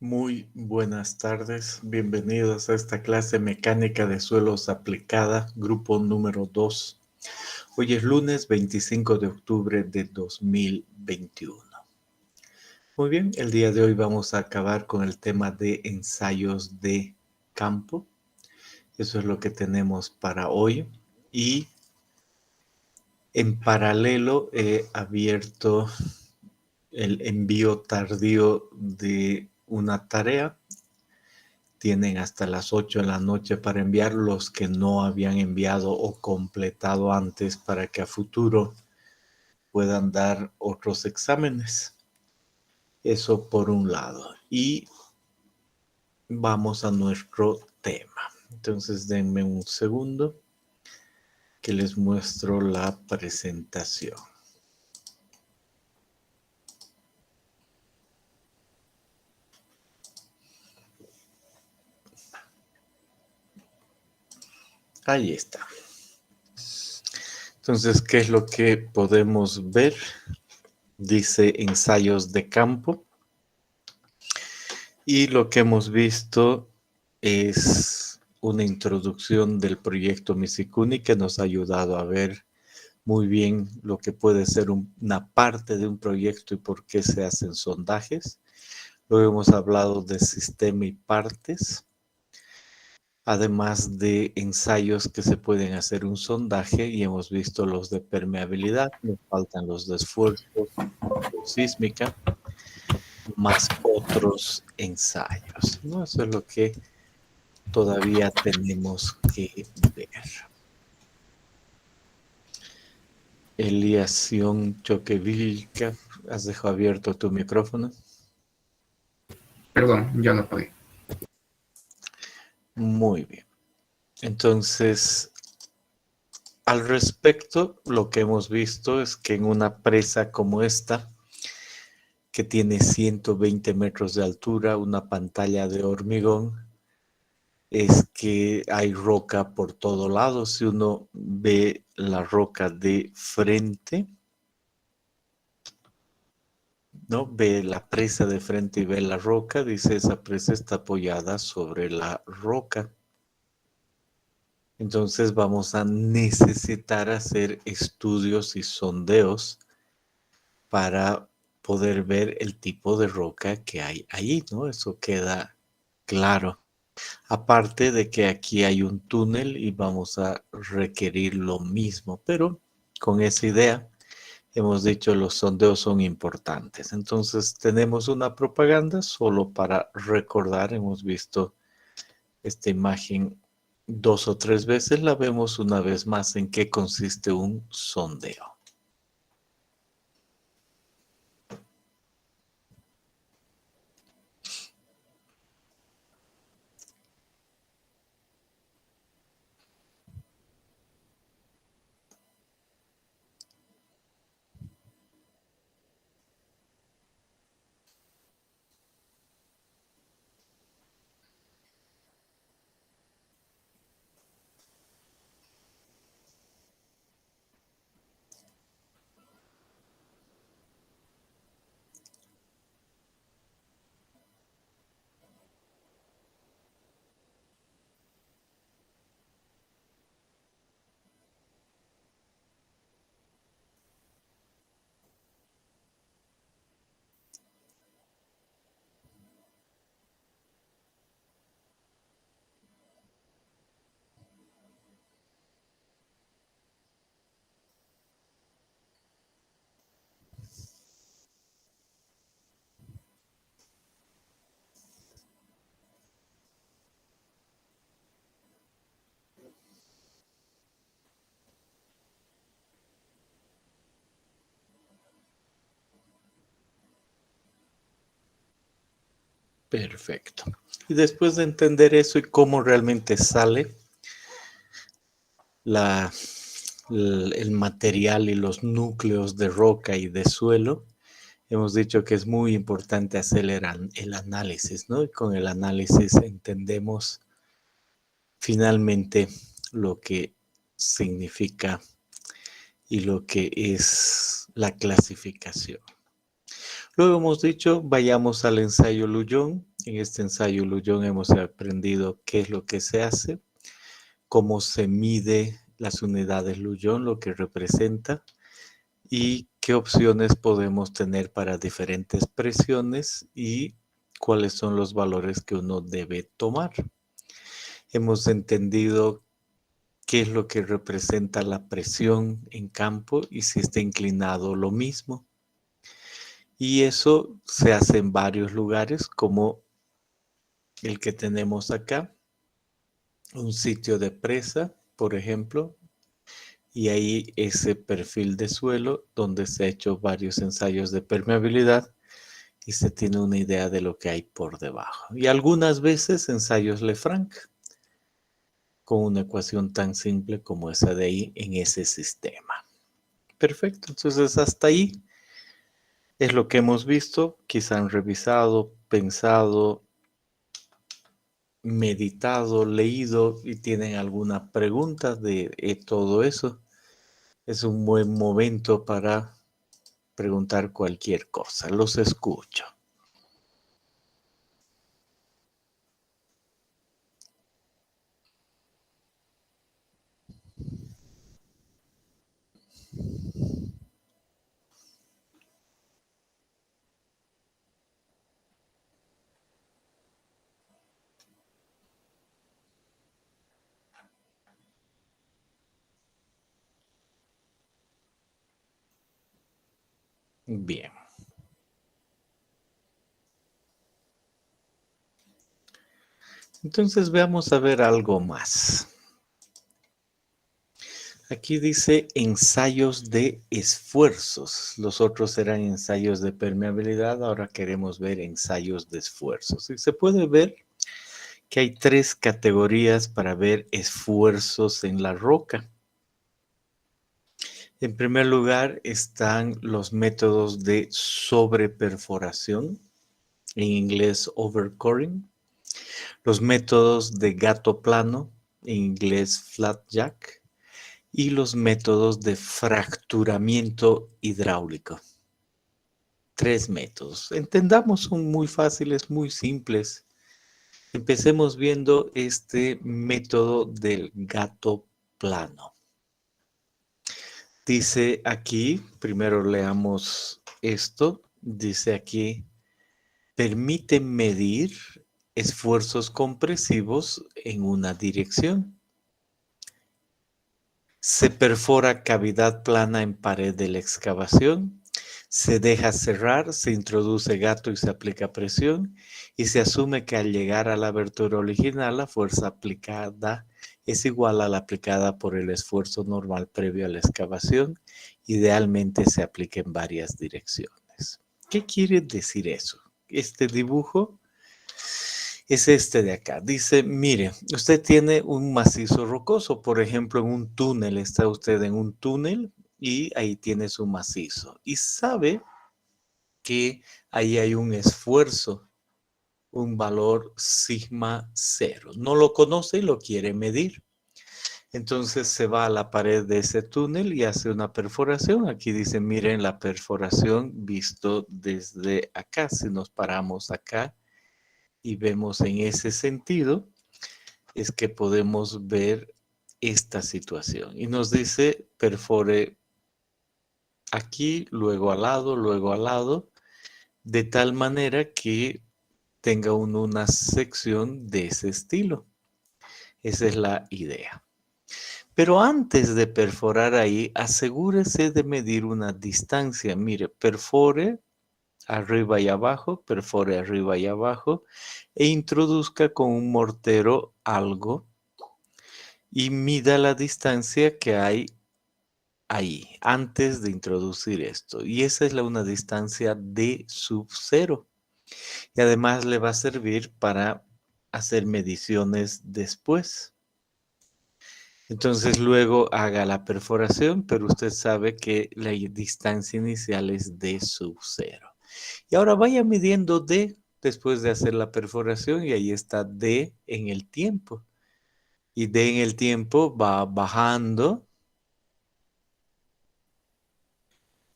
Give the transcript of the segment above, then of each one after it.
Muy buenas tardes, bienvenidos a esta clase mecánica de suelos aplicada, grupo número 2. Hoy es lunes 25 de octubre de 2021. Muy bien, el día de hoy vamos a acabar con el tema de ensayos de campo. Eso es lo que tenemos para hoy. Y en paralelo he abierto el envío tardío de una tarea. Tienen hasta las 8 de la noche para enviar los que no habían enviado o completado antes para que a futuro puedan dar otros exámenes. Eso por un lado. Y vamos a nuestro tema. Entonces denme un segundo que les muestro la presentación. Ahí está. Entonces, ¿qué es lo que podemos ver? Dice ensayos de campo. Y lo que hemos visto es una introducción del proyecto Misikuni que nos ha ayudado a ver muy bien lo que puede ser una parte de un proyecto y por qué se hacen sondajes. Luego hemos hablado de sistema y partes, además de ensayos que se pueden hacer un sondaje y hemos visto los de permeabilidad, nos faltan los de esfuerzo sísmica, más otros ensayos, ¿no? Eso es lo que todavía tenemos que ver. Elías Choquevilca, has dejado abierto tu micrófono. Perdón, ya lo apagué. Muy bien. Entonces, al respecto, lo que hemos visto es que en una presa como esta, que tiene 120 metros de altura, una pantalla de hormigón, es que hay roca por todo lado. Si uno ve la roca de frente, ¿no? Ve la presa de frente y ve la roca, dice esa presa está apoyada sobre la roca. Entonces vamos a necesitar hacer estudios y sondeos para poder ver el tipo de roca que hay ahí, ¿no? Eso queda claro. Aparte de que aquí hay un túnel y vamos a requerir lo mismo, pero con esa idea hemos dicho los sondeos son importantes. Entonces tenemos una propaganda solo para recordar. Hemos visto esta imagen 2 o 3 veces. La vemos una vez más en qué consiste un sondeo. Perfecto. Y después de entender eso y cómo realmente sale el material y los núcleos de roca y de suelo, hemos dicho que es muy importante hacer el análisis, ¿no? Y con el análisis entendemos finalmente lo que significa y lo que es la clasificación. Luego hemos dicho, vayamos al ensayo Lullón En este ensayo Lullón hemos aprendido qué es lo que se hace, cómo se mide las unidades Lullón, lo que representa y qué opciones podemos tener para diferentes presiones y cuáles son los valores que uno debe tomar. Hemos entendido qué es lo que representa la presión en campo y si está inclinado lo mismo. Y eso se hace en varios lugares, como el que tenemos acá, un sitio de presa, por ejemplo, y ahí ese perfil de suelo donde se ha hecho varios ensayos de permeabilidad y se tiene una idea de lo que hay por debajo. Y algunas veces ensayos Lefranc con una ecuación tan simple como esa de ahí en ese sistema. Perfecto, entonces hasta ahí es lo que hemos visto, quizá han revisado, pensado, meditado, leído y tienen alguna pregunta de todo eso. Es un buen momento para preguntar cualquier cosa. Los escucho. Bien. Entonces veamos a ver algo más. Aquí dice ensayos de esfuerzos. Los otros eran ensayos de permeabilidad. Ahora queremos ver ensayos de esfuerzos. Y se puede ver que hay tres categorías para ver esfuerzos en la roca. En primer lugar están los métodos de sobreperforación, en inglés overcoring, los métodos de gato plano, en inglés flatjack, y los métodos de fracturamiento hidráulico. Tres métodos. Entendamos, son muy fáciles, muy simples. Empecemos viendo este método del gato plano. Dice aquí, primero leamos esto, dice aquí, permite medir esfuerzos compresivos en una dirección. Se perfora cavidad plana en pared de la excavación, se deja cerrar, se introduce gato y se aplica presión y se asume que al llegar a la abertura original la fuerza aplicada es igual a la aplicada por el esfuerzo normal previo a la excavación. Idealmente se aplica en varias direcciones. ¿Qué quiere decir eso? Este dibujo es este de acá. Dice, mire, usted tiene un macizo rocoso, por ejemplo, en un túnel, está usted en un túnel y ahí tiene su macizo. Y sabe que ahí hay un esfuerzo, un valor sigma cero. No lo conoce y lo quiere medir. Entonces se va a la pared de ese túnel y hace una perforación. Aquí dice, miren la perforación visto desde acá. Si nos paramos acá y vemos en ese sentido, es que podemos ver esta situación. Y nos dice, perfore aquí, luego al lado, de tal manera que tenga una sección de ese estilo. Esa es la idea. Pero antes de perforar ahí, asegúrese de medir una distancia. Mire, perfore arriba y abajo, perfore arriba y abajo e introduzca con un mortero algo y mida la distancia que hay ahí antes de introducir esto. Y esa es una distancia D sub 0. Y además le va a servir para hacer mediciones después. Entonces luego haga la perforación, pero usted sabe que la distancia inicial es D sub 0. Y ahora vaya midiendo D después de hacer la perforación y ahí está D en el tiempo. Y D en el tiempo va bajando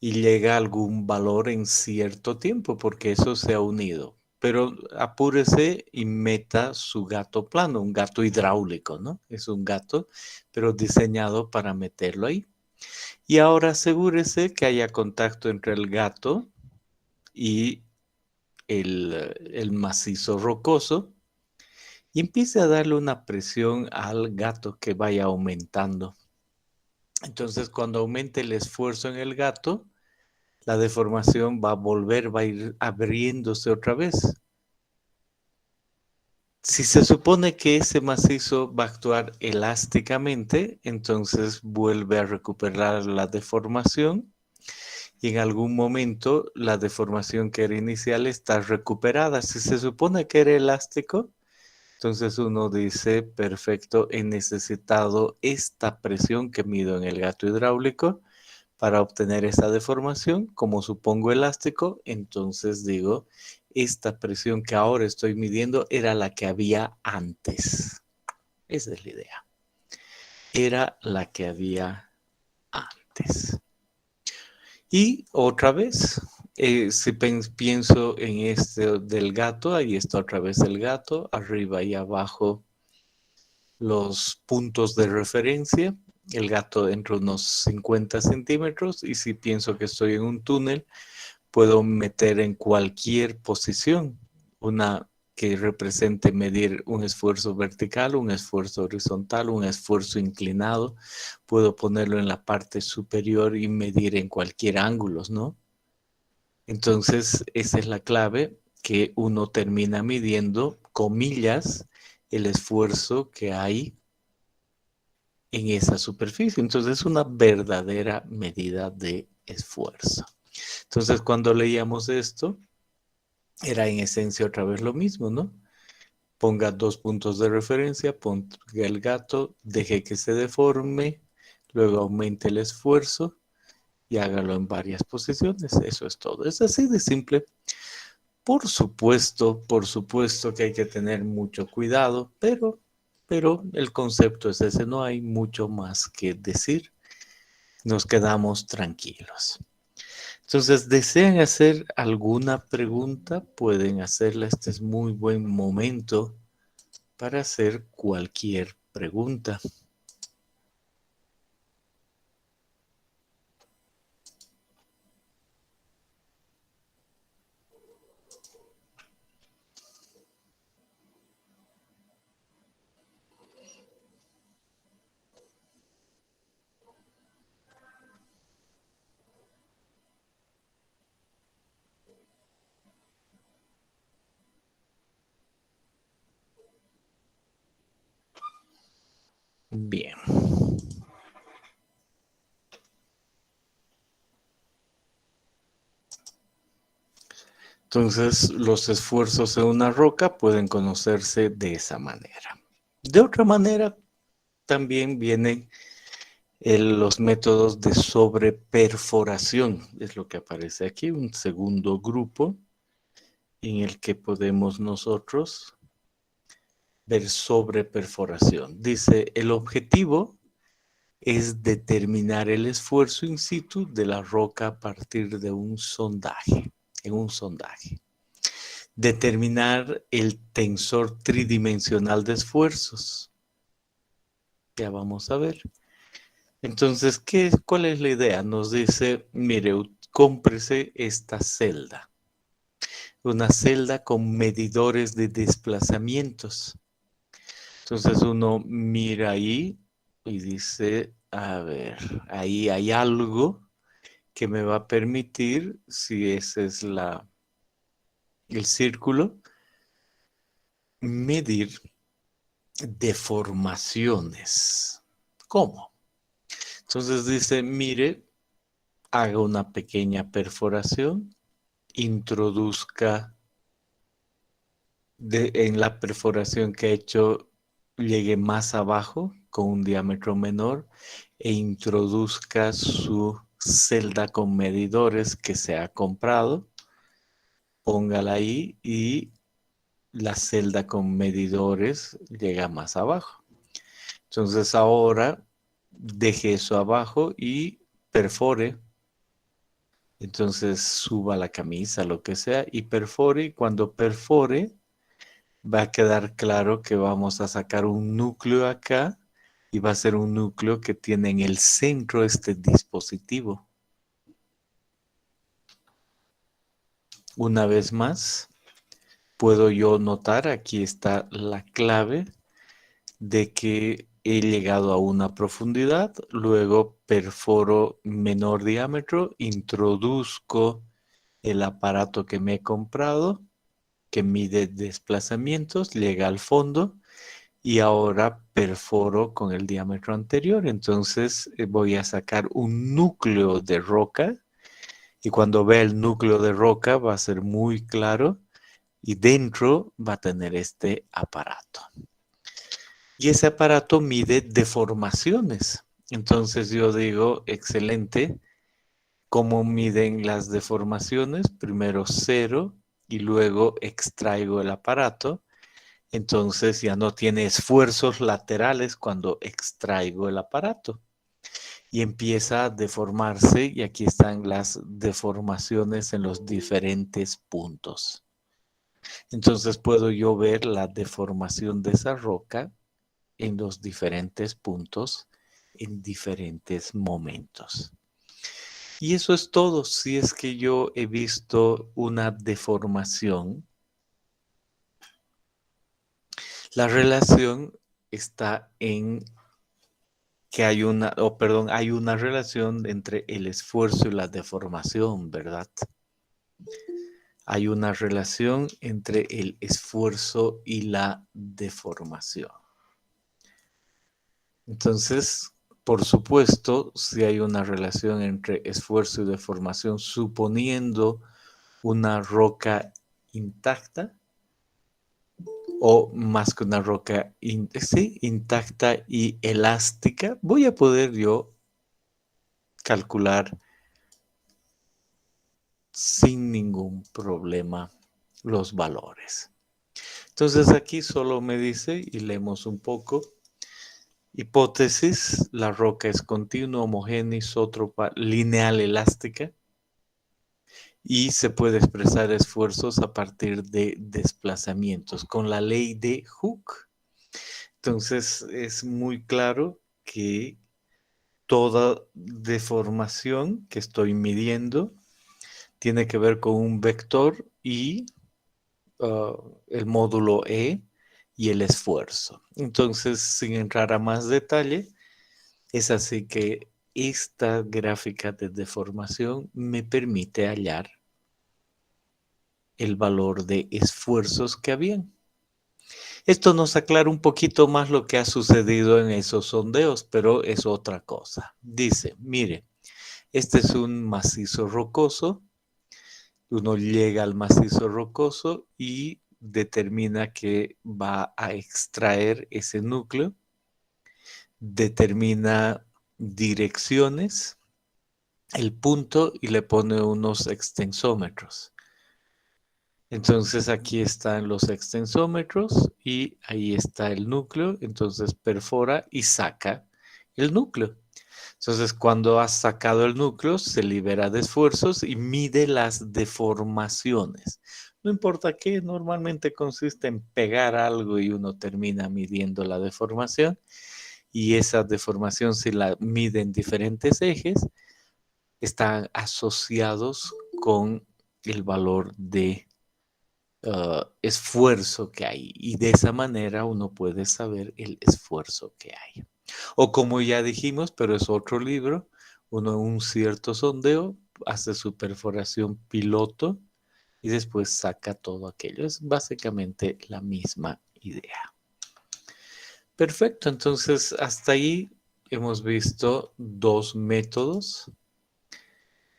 y llega a algún valor en cierto tiempo porque eso se ha unido. pero apúrese y meta su gato plano, un gato hidráulico, ¿no? Es un gato, pero diseñado para meterlo ahí. Y ahora asegúrese que haya contacto entre el gato y el macizo rocoso y empiece a darle una presión al gato que vaya aumentando. Entonces, cuando aumente el esfuerzo en el gato, la deformación va a volver, va a ir abriéndose otra vez. Si se supone que ese macizo va a actuar elásticamente, entonces vuelve a recuperar la deformación y en algún momento la deformación que era inicial está recuperada. Si se supone que era elástico, entonces uno dice, perfecto, he necesitado esta presión que mido en el gato hidráulico para obtener esa deformación. Como supongo elástico, entonces digo, esta presión que ahora estoy midiendo era la que había antes. Esa es la idea. Era la que había antes. Y otra vez, si pienso en este del gato, ahí está otra vez el gato, arriba y abajo los puntos de referencia, el gato entre unos 50 centímetros y si pienso que estoy en un túnel, puedo meter en cualquier posición una que represente medir un esfuerzo vertical, un esfuerzo horizontal, un esfuerzo inclinado. Puedo ponerlo en la parte superior y medir en cualquier ángulo, ¿no? Entonces, esa es la clave, que uno termina midiendo, comillas, el esfuerzo que hay en esa superficie. Entonces, es una verdadera medida de esfuerzo. Entonces, cuando leíamos esto, era en esencia otra vez lo mismo, ¿no? Ponga dos puntos de referencia, ponga el gato, deje que se deforme, luego aumente el esfuerzo y hágalo en varias posiciones. Eso es todo. Es así de simple. Por supuesto que hay que tener mucho cuidado, pero el concepto es ese, no hay mucho más que decir. Nos quedamos tranquilos. Entonces, ¿desean hacer alguna pregunta? Pueden hacerla. Este es muy buen momento para hacer cualquier pregunta. Bien. Entonces, los esfuerzos en una roca pueden conocerse de esa manera. De otra manera, también vienen los métodos de sobreperforación. Es lo que aparece aquí, un segundo grupo en el que podemos nosotros ver sobreperforación. Dice, el objetivo es determinar el esfuerzo in situ de la roca a partir de un sondaje, en un sondaje. Determinar el tensor tridimensional de esfuerzos. Ya vamos a ver. Entonces, ¿cuál es la idea? Nos dice, mire, cómprese esta celda. Una celda con medidores de desplazamientos. Entonces uno mira ahí y dice, a ver, ahí hay algo que me va a permitir, si ese es el círculo, medir deformaciones. ¿Cómo? Entonces dice, mire, haga una pequeña perforación, introduzca en la perforación que ha hecho, llegue más abajo con un diámetro menor e introduzca su celda con medidores que se ha comprado, póngala ahí y la celda con medidores llega más abajo. Entonces ahora deje eso abajo y perfore Entonces suba la camisa, lo que sea, y perfore. Y cuando perfore, va a quedar claro que vamos a sacar un núcleo acá y va a ser un núcleo que tiene en el centro este dispositivo. Una vez más, puedo yo notar, aquí está la clave de que he llegado a una profundidad, luego perforo menor diámetro, introduzco el aparato que me he comprado, que mide desplazamientos, llega al fondo y ahora perforo con el diámetro anterior. Entonces voy a sacar un núcleo de roca y cuando vea el núcleo de roca va a ser muy claro y dentro va a tener este aparato. Y ese aparato mide deformaciones. Entonces yo digo, excelente, ¿cómo miden las deformaciones? Primero cero y luego extraigo el aparato. Entonces ya no tiene esfuerzos laterales cuando extraigo el aparato. Y empieza a deformarse y aquí están las deformaciones en los diferentes puntos. Entonces puedo yo ver la deformación de esa roca en los diferentes puntos, en diferentes momentos. Y eso es todo. Si es que yo he visto una deformación, la relación está en que hay hay una relación entre el esfuerzo y la deformación, ¿verdad? Hay una relación entre el esfuerzo y la deformación. Entonces, por supuesto, si hay una relación entre esfuerzo y deformación, suponiendo una roca intacta, o más que una roca sí, intacta y elástica, voy a poder yo calcular sin ningún problema los valores. Entonces aquí solo me dice, y leemos un poco, hipótesis, la roca es continua, homogénea, isótropa, lineal, elástica, y se puede expresar esfuerzos a partir de desplazamientos con la ley de Hooke. Entonces es muy claro que toda deformación que estoy midiendo tiene que ver con un vector y el módulo E y el esfuerzo. Entonces, sin entrar a más detalle, es así que esta gráfica de deformación me permite hallar el valor de esfuerzos que habían. Esto nos aclara un poquito más lo que ha sucedido en esos sondeos, pero es otra cosa. Dice, mire, este es un macizo rocoso. Uno llega al macizo rocoso y determina que va a extraer ese núcleo, determina direcciones, el punto y le pone unos extensómetros. Entonces aquí están los extensómetros y ahí está el núcleo. Entonces perfora y saca el núcleo. Entonces cuando has sacado el núcleo se libera de esfuerzos y mide las deformaciones. No importa qué, normalmente consiste en pegar algo y uno termina midiendo la deformación y esa deformación si la mide en diferentes ejes están asociados con el valor de esfuerzo que hay y de esa manera uno puede saber el esfuerzo que hay. O como ya dijimos, pero es otro libro, uno en un cierto sondeo hace su perforación piloto y después saca todo aquello. Es básicamente la misma idea. Perfecto, entonces hasta ahí hemos visto dos métodos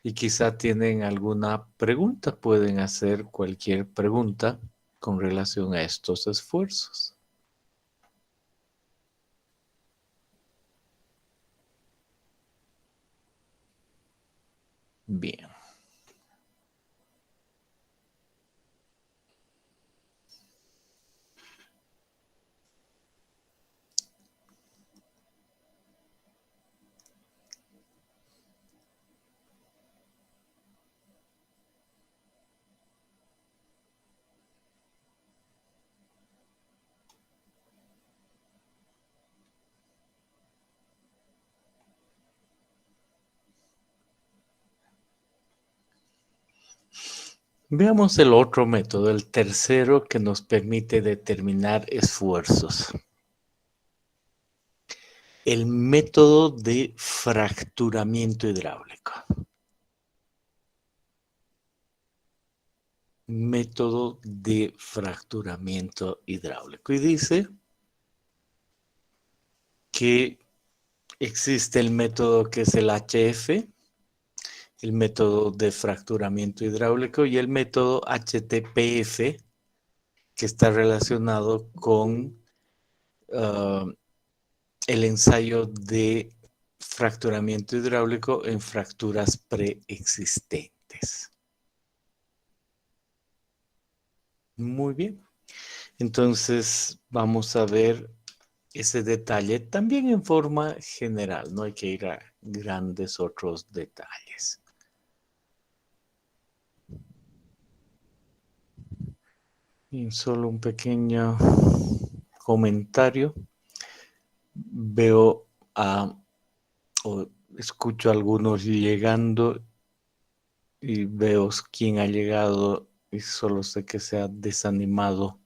y quizá tienen alguna pregunta, pueden hacer cualquier pregunta con relación a estos esfuerzos. Bien. Veamos el otro método, el tercero que nos permite determinar esfuerzos. El método de fracturamiento hidráulico. Método de fracturamiento hidráulico. Y dice que existe el método que es el HF, el método de fracturamiento hidráulico, y el método HTPF, que está relacionado con el ensayo de fracturamiento hidráulico en fracturas preexistentes. Muy bien. Entonces vamos a ver ese detalle también en forma general. No hay que ir a grandes otros detalles. Y solo un pequeño comentario. Veo o escucho a algunos llegando y veo quién ha llegado y solo sé que se ha desanimado.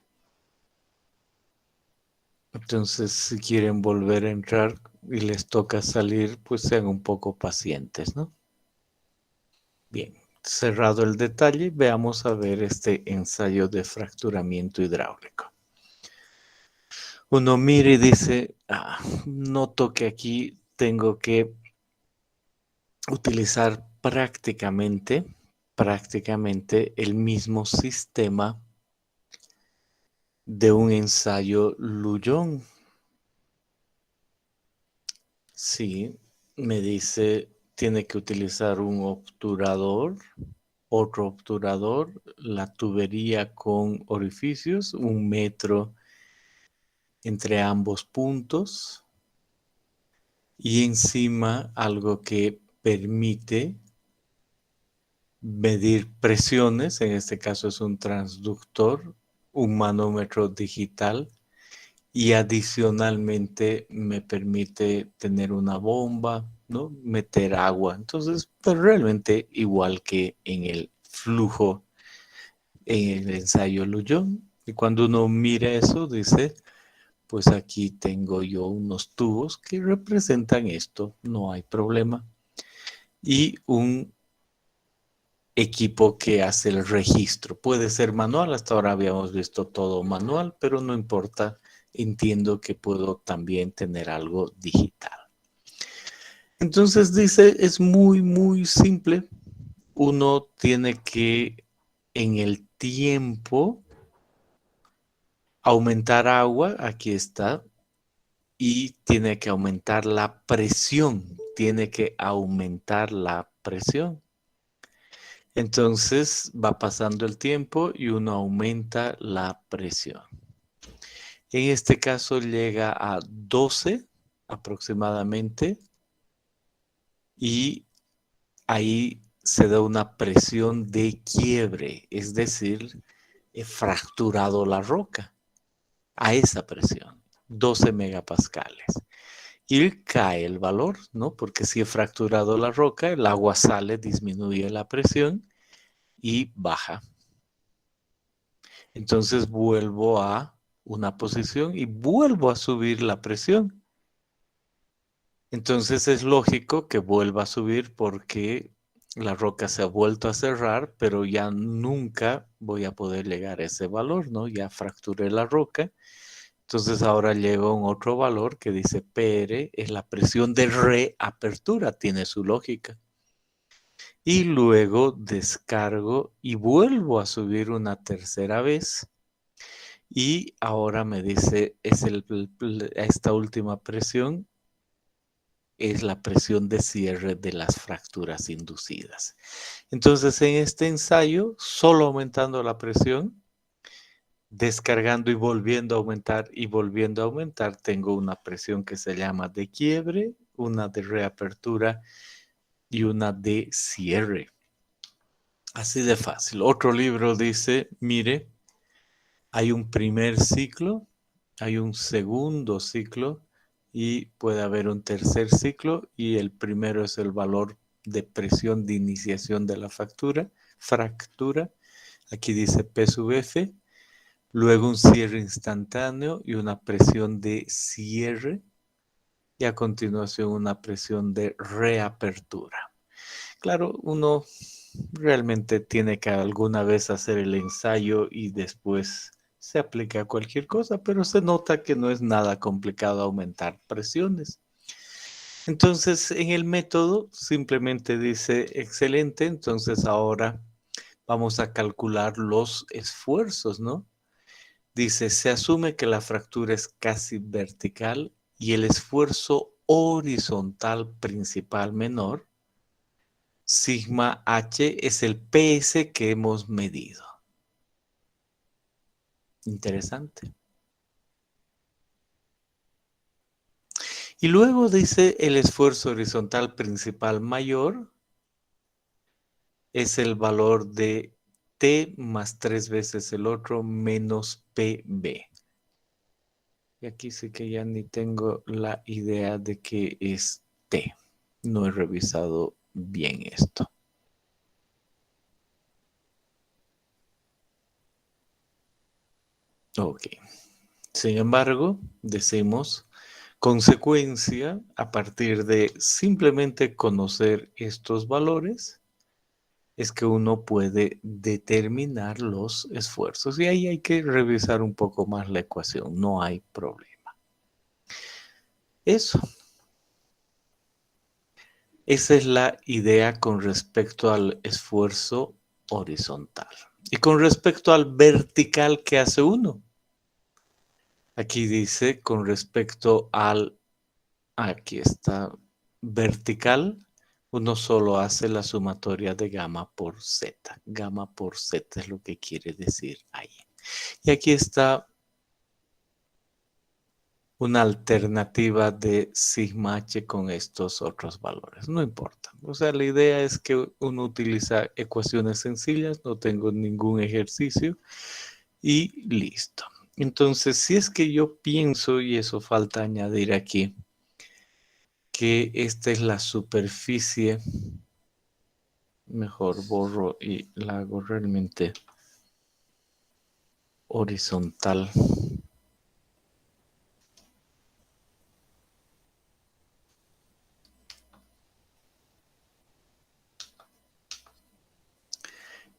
Entonces, si quieren volver a entrar y les toca salir, pues sean un poco pacientes, ¿no? Bien, cerrado el detalle, veamos a ver este ensayo de fracturamiento hidráulico. Uno mira y dice, noto que aquí tengo que utilizar prácticamente el mismo sistema de un ensayo Lullón. Sí, me dice, tiene que utilizar un obturador, otro obturador, la tubería con orificios, 1 metro entre ambos puntos y encima algo que permite medir presiones, en este caso es un transductor, un manómetro digital y adicionalmente me permite tener una bomba, ¿no? Meter agua. Entonces, pues realmente igual que en el flujo, en el ensayo Lullón. Y cuando uno mira eso, dice, pues aquí tengo yo unos tubos que representan esto, no hay problema. Y un equipo que hace el registro. Puede ser manual, hasta ahora habíamos visto todo manual, pero no importa, entiendo que puedo también tener algo digital. Entonces dice, es muy simple. Uno tiene que en el tiempo aumentar agua, aquí está, y tiene que aumentar la presión, tiene que aumentar la presión. Entonces va pasando el tiempo y uno aumenta la presión. En este caso llega a 12 aproximadamente y ahí se da una presión de quiebre, es decir, he fracturado la roca a esa presión, 12 megapascales. Y cae el valor, ¿no? Porque si he fracturado la roca, el agua sale, disminuye la presión y baja. Entonces vuelvo a una posición y vuelvo a subir la presión. Entonces es lógico que vuelva a subir porque la roca se ha vuelto a cerrar, pero ya nunca voy a poder llegar a ese valor, ¿no? Ya fracturé la roca. Entonces ahora llego a un otro valor que dice PR es la presión de reapertura, tiene su lógica. Y luego descargo y vuelvo a subir una tercera vez. Y ahora me dice, esta última presión es la presión de cierre de las fracturas inducidas. Entonces, en este ensayo, solo aumentando la presión, descargando y volviendo a aumentar, tengo una presión que se llama de quiebre, una de reapertura y una de cierre. Así de fácil. Otro libro dice, mire, hay un primer ciclo, hay un segundo ciclo y puede haber un tercer ciclo y el primero es el valor de presión de iniciación de la fractura Aquí dice P sub F, luego un cierre instantáneo y una presión de cierre y a continuación una presión de reapertura. Claro, uno realmente tiene que alguna vez hacer el ensayo y después se aplica cualquier cosa, pero se nota que no es nada complicado aumentar presiones. Entonces, en el método simplemente dice excelente, entonces ahora vamos a calcular los esfuerzos, ¿no? Dice, se asume que la fractura es casi vertical y el esfuerzo horizontal principal menor, sigma H, es el PS que hemos medido. Interesante. Y luego dice el esfuerzo horizontal principal mayor es el valor de T más 3 veces el otro menos PB. Y aquí sí que ya ni tengo la idea de qué es T. No he revisado bien esto. Ok. Sin embargo, decimos consecuencia a partir de simplemente conocer estos valores es que uno puede determinar los esfuerzos. Y ahí hay que revisar un poco más la ecuación. No hay problema. Eso. Esa es la idea con respecto al esfuerzo horizontal. Y con respecto al vertical, ¿qué hace uno? Aquí dice con respecto al, aquí está, vertical, uno solo hace la sumatoria de gamma por z. Gamma por z es lo que quiere decir ahí. Y aquí está una alternativa de sigma h con estos otros valores. No importa. O sea, la idea es que uno utiliza ecuaciones sencillas, no tengo ningún ejercicio y listo. Entonces, si es que yo pienso, y eso falta añadir aquí, que esta es la superficie, mejor borro y la hago realmente horizontal.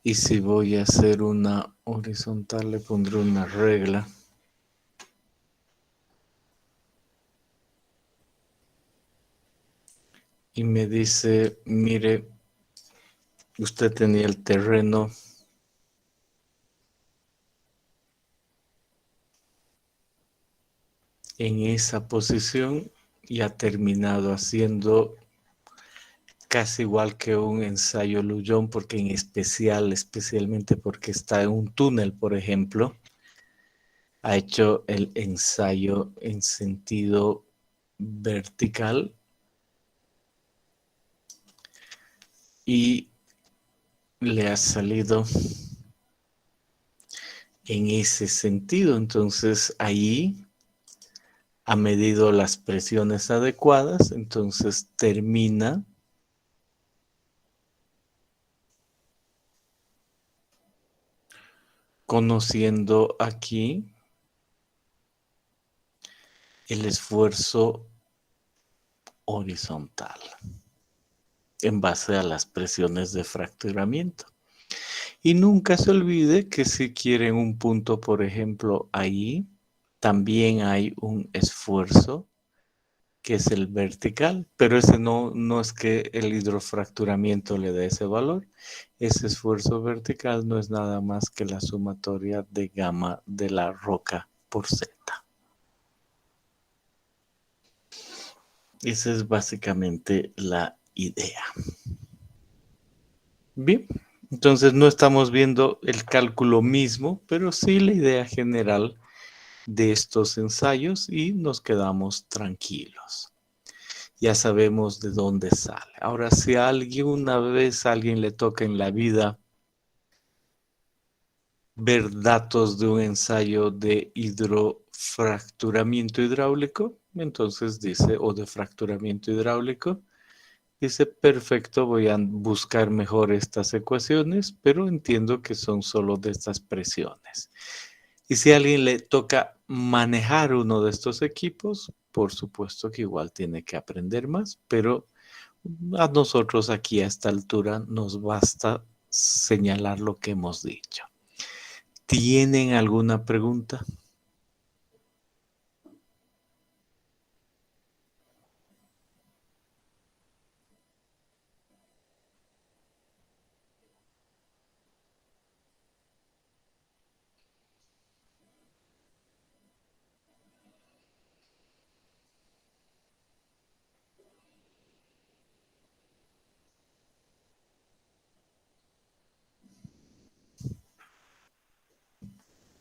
Y si voy a hacer una horizontal, le pondré una regla. Y me dice, mire, usted tenía el terreno en esa posición y ha terminado haciendo casi igual que un ensayo Lullón, porque en especial, especialmente porque está en un túnel, por ejemplo, ha hecho el ensayo en sentido vertical y le ha salido en ese sentido. Entonces ahí ha medido las presiones adecuadas, entonces termina conociendo aquí el esfuerzo horizontal en base a las presiones de fracturamiento. Y nunca se olvide que si quieren un punto, por ejemplo, ahí, también hay un esfuerzo que es el vertical, pero ese no es que el hidrofracturamiento le dé ese valor. Ese esfuerzo vertical no es nada más que la sumatoria de gamma de la roca por Z. Esa es básicamente la idea. Bien, entonces no estamos viendo el cálculo mismo, pero sí la idea general de estos ensayos y nos quedamos tranquilos. Ya sabemos de dónde sale. Ahora, si a alguna vez a alguien le toca en la vida ver datos de un ensayo de hidrofracturamiento hidráulico, entonces dice, o de fracturamiento hidráulico, Dice, perfecto, voy a buscar mejor estas ecuaciones, pero entiendo que son solo de estas presiones. Y si a alguien le toca manejar uno de estos equipos, por supuesto que igual tiene que aprender más, pero a nosotros aquí a esta altura nos basta señalar lo que hemos dicho. ¿Tienen alguna pregunta?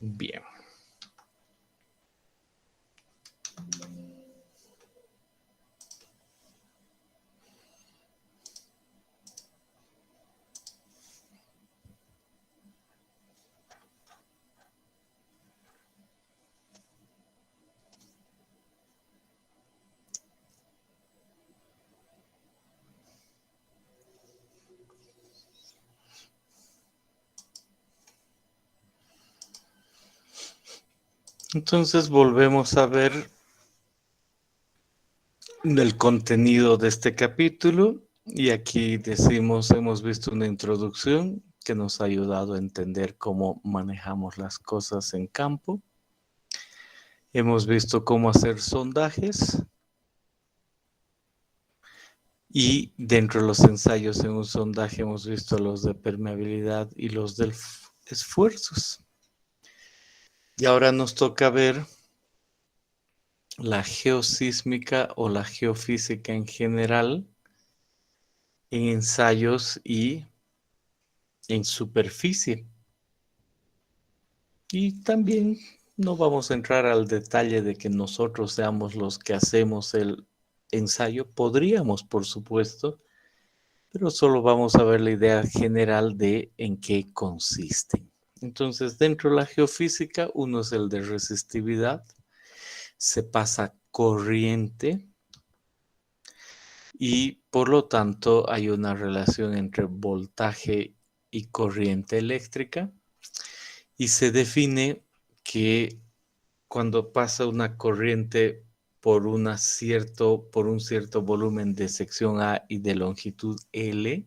Bien. Entonces volvemos a ver el contenido de este capítulo y aquí decimos, hemos visto una introducción que nos ha ayudado a entender cómo manejamos las cosas en campo. Hemos visto cómo hacer sondajes y dentro de los ensayos en un sondaje hemos visto los de permeabilidad y los de esfuerzos. Y ahora nos toca ver la geosísmica o la geofísica en general en ensayos y en superficie. Y también no vamos a entrar al detalle de que nosotros seamos los que hacemos el ensayo. Podríamos, por supuesto, pero solo vamos a ver la idea general de en qué consisten. Entonces, dentro de la geofísica, uno es el de resistividad, se pasa corriente y por lo tanto hay una relación entre voltaje y corriente eléctrica y se define que cuando pasa una corriente por un cierto volumen de sección A y de longitud L,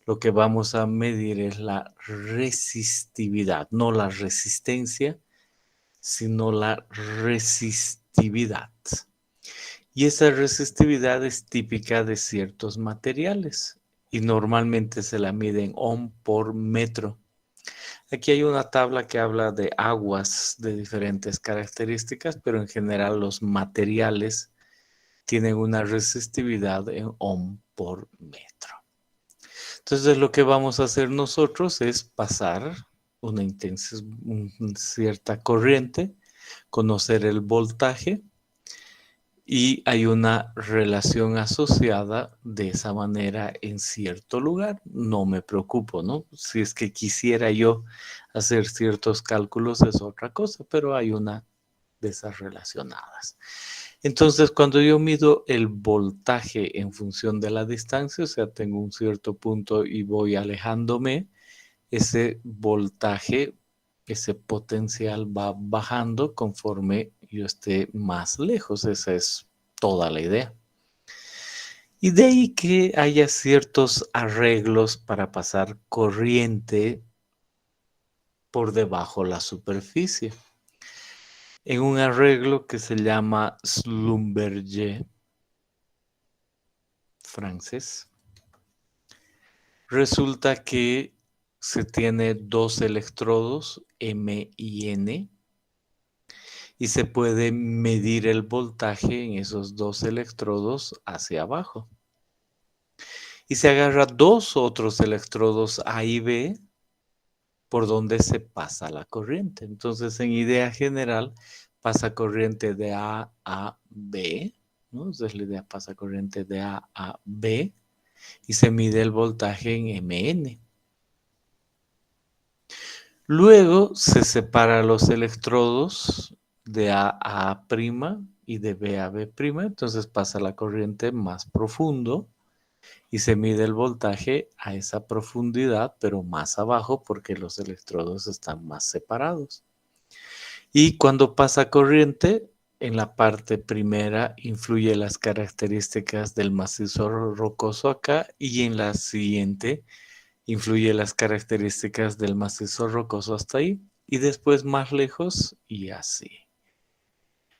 lo que vamos a medir es la resistividad, no la resistencia, sino la resistividad. Y esa resistividad es típica de ciertos materiales y normalmente se la mide en ohm por metro. Aquí hay una tabla que habla de aguas de diferentes características, pero en general los materiales tienen una resistividad en ohm por metro. Entonces lo que vamos a hacer nosotros es pasar una cierta corriente, conocer el voltaje y hay una relación asociada de esa manera en cierto lugar. No me preocupo, ¿no? Si es que quisiera yo hacer ciertos cálculos es otra cosa, pero hay una de esas relacionadas. Entonces, cuando yo mido el voltaje en función de la distancia, o sea, tengo un cierto punto y voy alejándome, ese voltaje, ese potencial va bajando conforme yo esté más lejos. Esa es toda la idea. Y de ahí que haya ciertos arreglos para pasar corriente por debajo de la superficie. En un arreglo que se llama Schlumberger francés, resulta que se tiene dos electrodos M y N y se puede medir el voltaje en esos dos electrodos hacia abajo. Y se agarra dos otros electrodos A y B por donde se pasa la corriente. Entonces, en idea general, pasa corriente de A a B, ¿no? Entonces, la idea pasa corriente de A B y se mide el voltaje en Mn. Luego se separa los electrodos de A a' y de B a B', entonces pasa la corriente más profundo y se mide el voltaje a esa profundidad, pero más abajo porque los electrodos están más separados. Y cuando pasa corriente, en la parte primera influye las características del macizo rocoso acá y en la siguiente influye las características del macizo rocoso hasta ahí y después más lejos y así.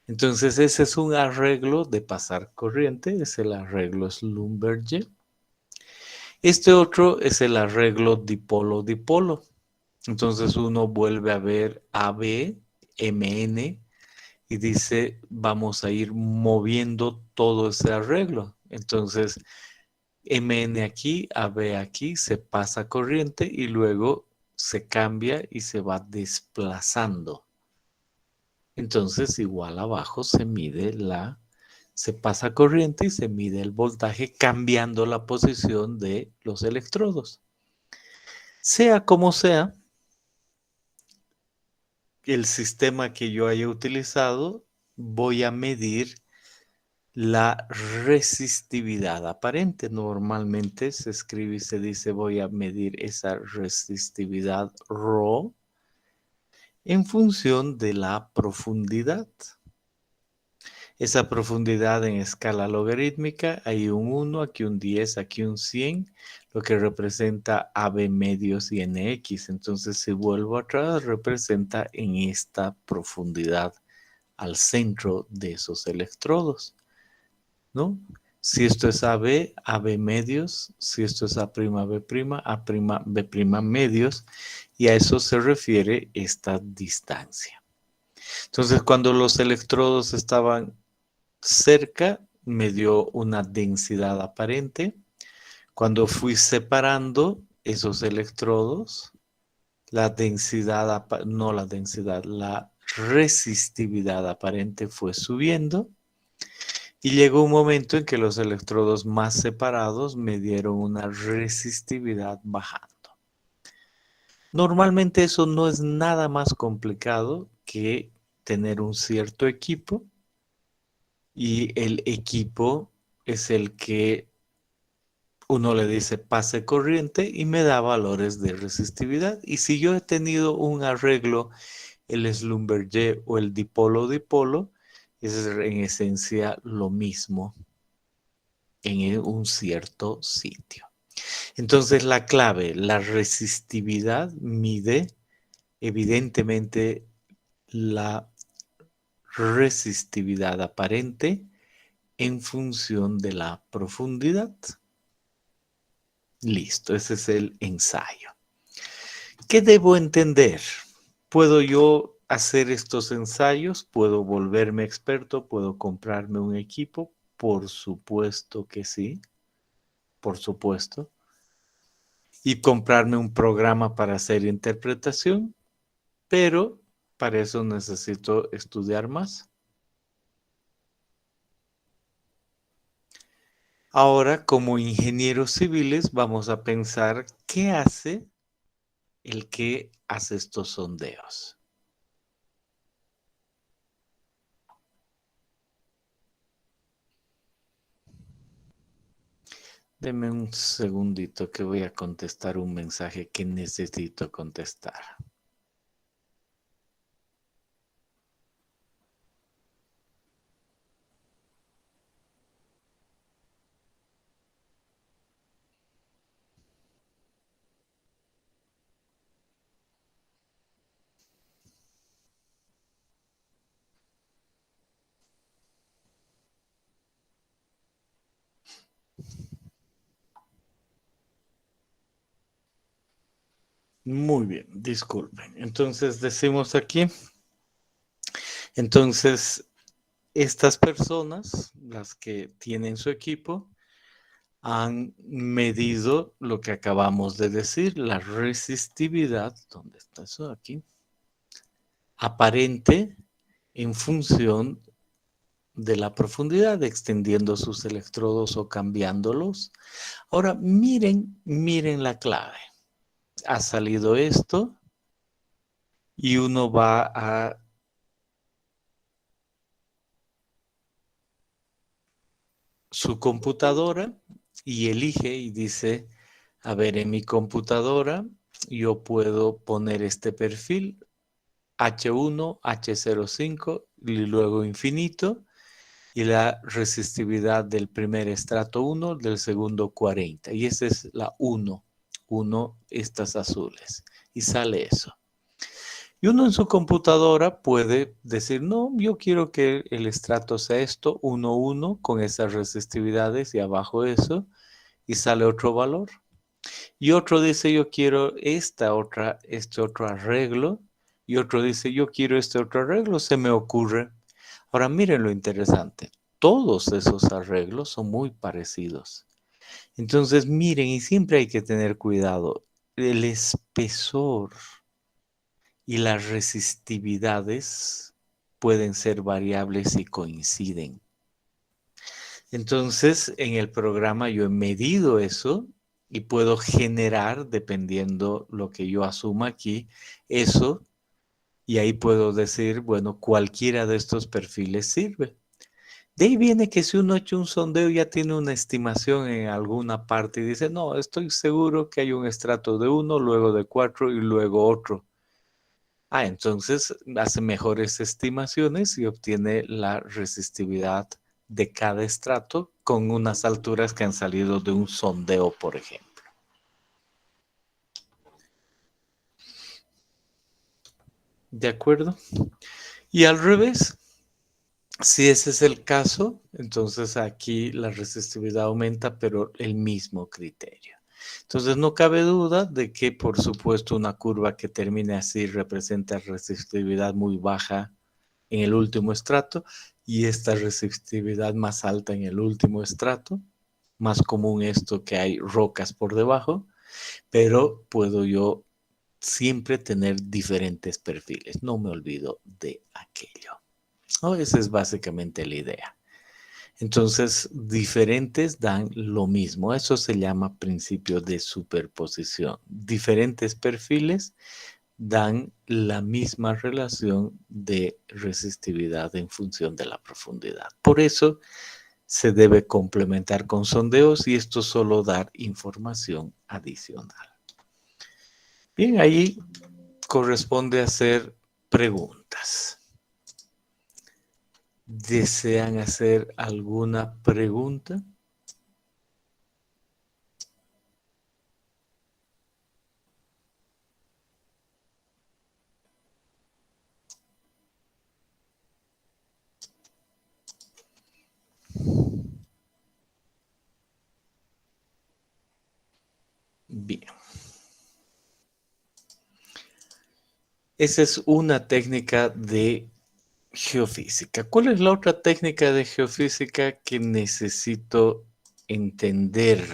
Entonces ese es un arreglo de pasar corriente, es el arreglo Schlumberger. Este otro es el arreglo dipolo-dipolo. Entonces uno vuelve a ver AB, MN y dice vamos a ir moviendo todo ese arreglo. Entonces MN aquí, AB aquí, se pasa corriente y luego se cambia y se va desplazando. Entonces igual abajo se pasa corriente y se mide el voltaje cambiando la posición de los electrodos. Sea como sea, el sistema que yo haya utilizado, voy a medir la resistividad aparente. Normalmente se escribe y se dice voy a medir esa resistividad ρ en función de la profundidad. Esa profundidad en escala logarítmica, hay un 1, aquí un 10, aquí un 100, lo que representa AB medios y NX. Entonces, si vuelvo atrás, representa en esta profundidad al centro de esos electrodos, ¿no? Si esto es AB, AB medios, si esto es A', B', A', B' medios, y a eso se refiere esta distancia. Entonces, cuando los electrodos estaban cerca, me dio una densidad aparente. Cuando fui separando esos electrodos, la densidad, no la densidad, la resistividad aparente fue subiendo y llegó un momento en que los electrodos más separados me dieron una resistividad bajando. Normalmente eso no es nada más complicado que tener un cierto equipo y el equipo es el que uno le dice pase corriente y me da valores de resistividad. Y si yo he tenido un arreglo, el Schlumberger o el dipolo-dipolo, es en esencia lo mismo en un cierto sitio. Entonces la clave, la resistividad mide evidentemente la resistividad aparente en función de la profundidad. Listo, ese es el ensayo. ¿Qué debo entender? ¿Puedo yo hacer estos ensayos? ¿Puedo volverme experto? ¿Puedo comprarme un equipo? Por supuesto que sí, por supuesto. Y comprarme un programa para hacer interpretación, pero para eso necesito estudiar más. Ahora, como ingenieros civiles, vamos a pensar qué hace el que hace estos sondeos. Deme un segundito que voy a contestar un mensaje que necesito contestar. Muy bien, disculpen. Entonces decimos aquí, entonces estas personas, las que tienen su equipo, han medido lo que acabamos de decir, la resistividad, ¿dónde está eso aquí? Aparente en función de la profundidad, extendiendo sus electrodos o cambiándolos. Ahora miren la clave. Ha salido esto y uno va a su computadora y elige y dice, a ver, en mi computadora yo puedo poner este perfil H1, H05 y luego infinito y la resistividad del primer estrato 1, del segundo 40. Y esa es la 1, estas azules. Y sale eso. Y uno en su computadora puede decir, no, yo quiero que el estrato sea esto, 1, con esas resistividades y abajo eso, y sale otro valor. Y otro dice, yo quiero este otro arreglo, y otro dice, yo quiero este otro arreglo, se me ocurre. Ahora miren lo interesante, todos esos arreglos son muy parecidos. Entonces miren, y siempre hay que tener cuidado, el espesor y las resistividades pueden ser variables y coinciden. Entonces, en el programa yo he medido eso y puedo generar, dependiendo lo que yo asuma aquí, eso, y ahí puedo decir, bueno, cualquiera de estos perfiles sirve. De ahí viene que si uno ha hecho un sondeo ya tiene una estimación en alguna parte y dice, no, estoy seguro que hay un estrato de 1, luego de 4 y luego otro. Entonces hace mejores estimaciones y obtiene la resistividad de cada estrato con unas alturas que han salido de un sondeo, por ejemplo. ¿De acuerdo? Y al revés, si ese es el caso, entonces aquí la resistividad aumenta, pero el mismo criterio. Entonces no cabe duda de que, por supuesto, una curva que termine así representa resistividad muy baja en el último estrato y esta resistividad más alta en el último estrato. Más común esto que hay rocas por debajo, pero puedo yo siempre tener diferentes perfiles. No me olvido de aquello. Esa es básicamente la idea. Entonces, diferentes dan lo mismo. Eso se llama principio de superposición. Diferentes perfiles dan la misma relación de resistividad en función de la profundidad. Por eso se debe complementar con sondeos y esto solo dar información adicional. Bien, ahí corresponde hacer preguntas. ¿Desean hacer alguna pregunta? Bien. Esa es una técnica de geofísica. ¿Cuál es la otra técnica de geofísica que necesito entender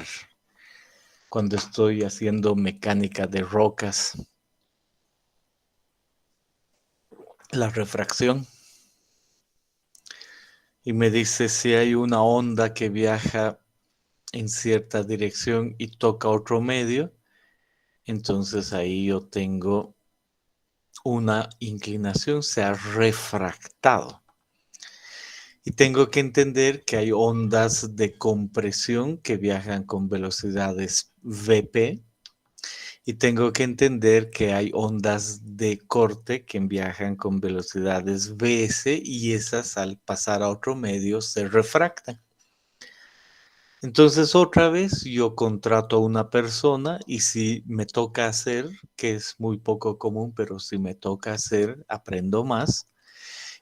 cuando estoy haciendo mecánica de rocas? La refracción. Y me dice si hay una onda que viaja en cierta dirección y toca otro medio, entonces ahí yo tengo una inclinación, se ha refractado. Y tengo que entender que hay ondas de compresión que viajan con velocidades Vp. Y tengo que entender que hay ondas de corte que viajan con velocidades Vs y esas al pasar a otro medio se refractan. Entonces otra vez yo contrato a una persona y si me toca hacer, que es muy poco común, pero si me toca hacer, aprendo más.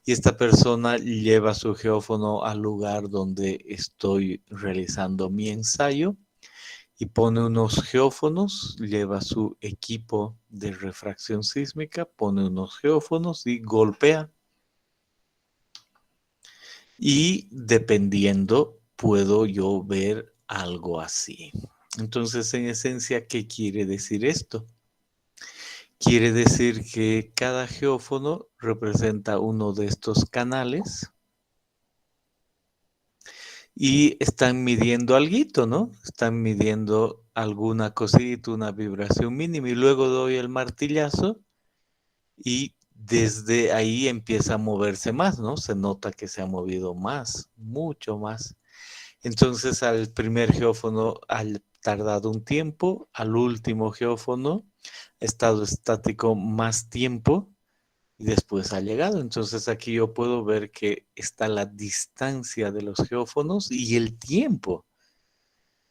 Y esta persona lleva su geófono al lugar donde estoy realizando mi ensayo y pone unos geófonos, lleva su equipo de refracción sísmica, pone unos geófonos y golpea. Y dependiendo, puedo yo ver algo así. Entonces, en esencia, ¿qué quiere decir esto? Quiere decir que cada geófono representa uno de estos canales y están midiendo alguito, ¿no? Están midiendo alguna cosita, una vibración mínima y luego doy el martillazo y desde ahí empieza a moverse más, ¿no? Se nota que se ha movido más, mucho más. Entonces al primer geófono ha tardado un tiempo, al último geófono ha estado estático más tiempo y después ha llegado. Entonces aquí yo puedo ver que está la distancia de los geófonos y el tiempo.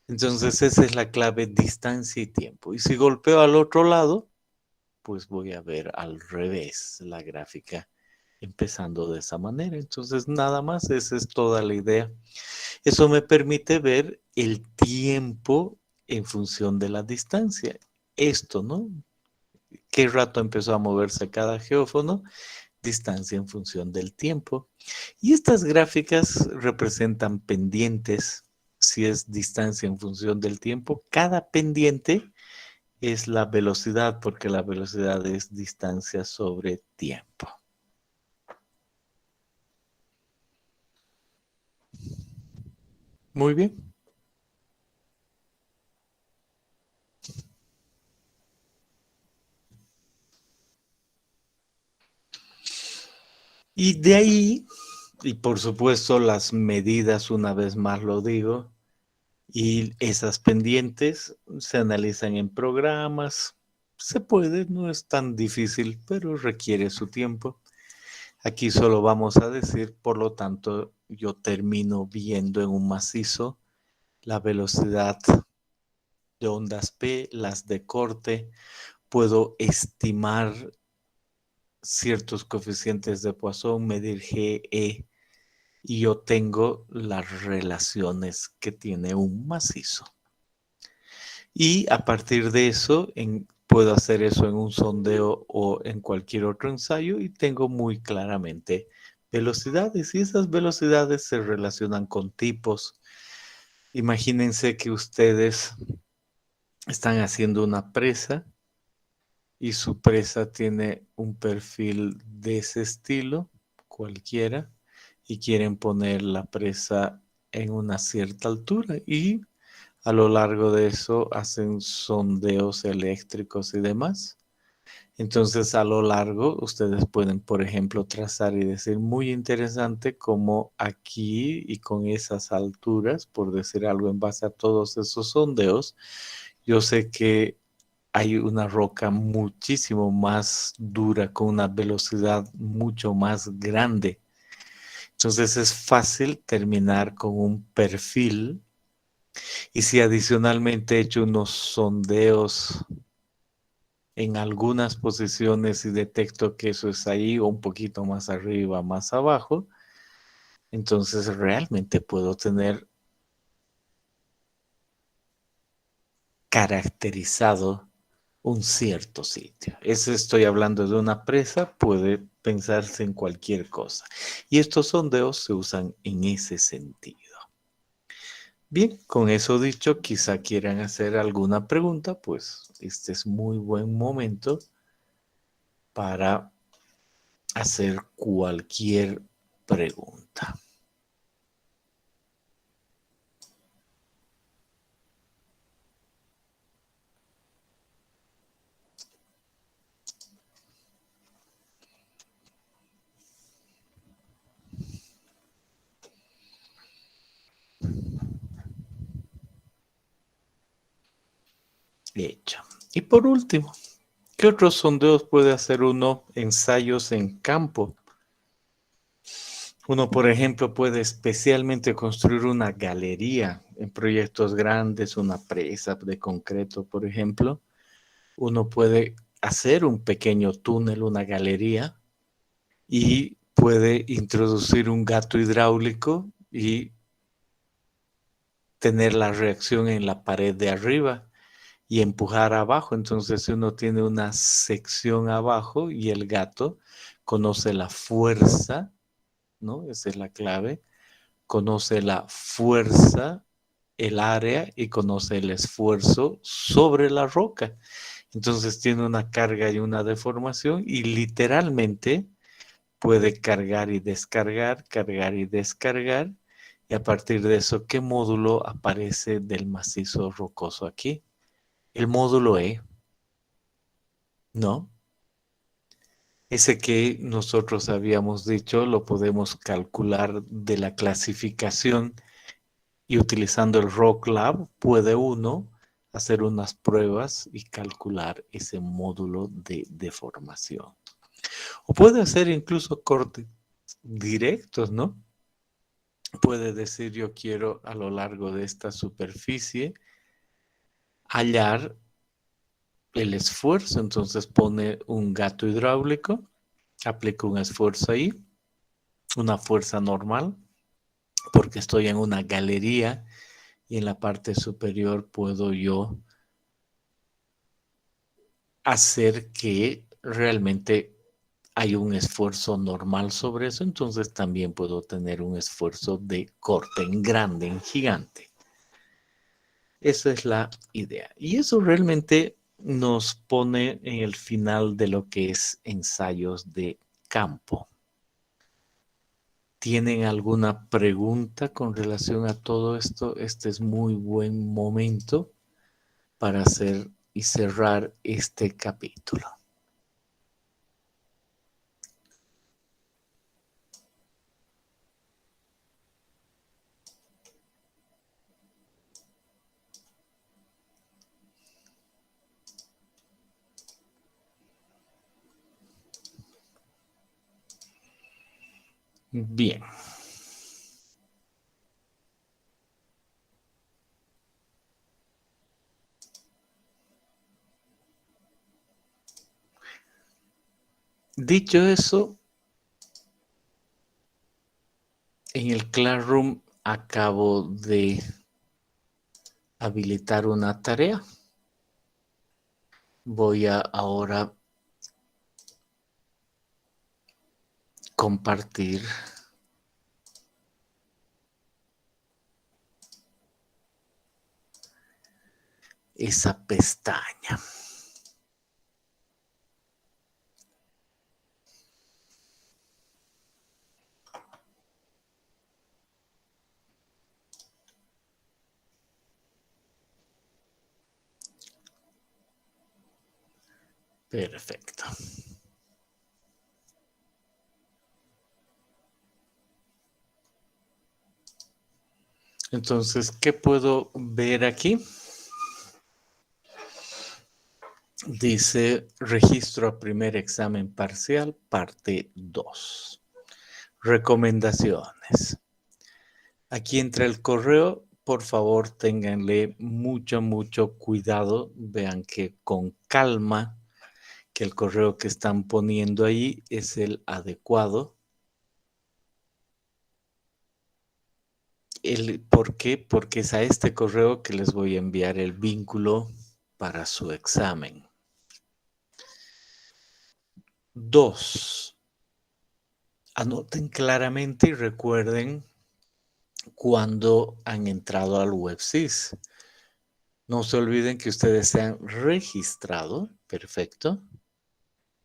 Entonces esa es la clave, distancia y tiempo. Y si golpeo al otro lado, pues voy a ver al revés la gráfica, empezando de esa manera. Entonces nada más, esa es toda la idea. Eso me permite ver el tiempo en función de la distancia. Esto, ¿no? ¿Qué rato empezó a moverse cada geófono? Distancia en función del tiempo. Y estas gráficas representan pendientes. Si es distancia en función del tiempo, cada pendiente es la velocidad, porque la velocidad es distancia sobre tiempo. Muy bien. Y de ahí, y por supuesto las medidas, una vez más lo digo, y esas pendientes se analizan en programas. Se puede, no es tan difícil, pero requiere su tiempo. Aquí solo vamos a decir, por lo tanto, yo termino viendo en un macizo la velocidad de ondas P, las de corte. Puedo estimar ciertos coeficientes de Poisson, medir G, E, y yo tengo las relaciones que tiene un macizo. Y a partir de eso, puedo hacer eso en un sondeo o en cualquier otro ensayo y tengo muy claramente velocidades y esas velocidades se relacionan con tipos. Imagínense que ustedes están haciendo una presa y su presa tiene un perfil de ese estilo, cualquiera, y quieren poner la presa en una cierta altura y a lo largo de eso hacen sondeos eléctricos y demás. Entonces, a lo largo, ustedes pueden, por ejemplo, trazar y decir, muy interesante como aquí y con esas alturas, por decir algo en base a todos esos sondeos, yo sé que hay una roca muchísimo más dura, con una velocidad mucho más grande. Entonces es fácil terminar con un perfil y si adicionalmente he hecho unos sondeos en algunas posiciones y detecto que eso es ahí o un poquito más arriba, más abajo, entonces realmente puedo tener caracterizado un cierto sitio. Eso estoy hablando de una presa, puede pensarse en cualquier cosa. Y estos sondeos se usan en ese sentido. Bien, con eso dicho, quizá quieran hacer alguna pregunta, pues este es muy buen momento para hacer cualquier pregunta. Hecho. Y por último, ¿qué otros sondeos puede hacer uno? Ensayos en campo. Uno, por ejemplo, puede especialmente construir una galería en proyectos grandes, una presa de concreto, por ejemplo. Uno puede hacer un pequeño túnel, una galería, y puede introducir un gato hidráulico y tener la reacción en la pared de arriba y empujar abajo. Entonces uno tiene una sección abajo y el gato conoce la fuerza, ¿no? Esa es la clave. Conoce la fuerza, el área y conoce el esfuerzo sobre la roca. Entonces tiene una carga y una deformación y literalmente puede cargar y descargar. Y a partir de eso, ¿qué módulo aparece del macizo rocoso aquí? El módulo E, ¿no? Ese que nosotros habíamos dicho lo podemos calcular de la clasificación Y utilizando el Rock Lab puede uno hacer unas pruebas y calcular ese módulo de deformación. O puede hacer incluso cortes directos, ¿no? Puede decir yo quiero a lo largo de esta superficie hallar el esfuerzo. Entonces pone un gato hidráulico, aplica un esfuerzo ahí, una fuerza normal, porque estoy en una galería y en la parte superior puedo yo hacer que realmente hay un esfuerzo normal sobre eso, entonces también puedo tener un esfuerzo de corte en grande, en gigante. Esa es la idea. Y eso realmente nos pone en el final de lo que es ensayos de campo. ¿Tienen alguna pregunta con relación a todo esto? Este es muy buen momento para hacer y cerrar este capítulo. Bien. Dicho eso, en el Classroom acabo de habilitar una tarea. Voy a ahora compartir esa pestaña. Perfecto. Entonces, ¿qué puedo ver aquí? Dice registro a primer examen parcial, parte 2. Recomendaciones. Aquí entra el correo. Por favor, ténganle mucho cuidado. Vean que con calma, que el correo que están poniendo ahí es el adecuado. ¿Por qué? Porque es a este correo que les voy a enviar el vínculo para su examen. 2. Anoten claramente y recuerden cuando han entrado al WebSys. No se olviden que ustedes se han registrado, perfecto,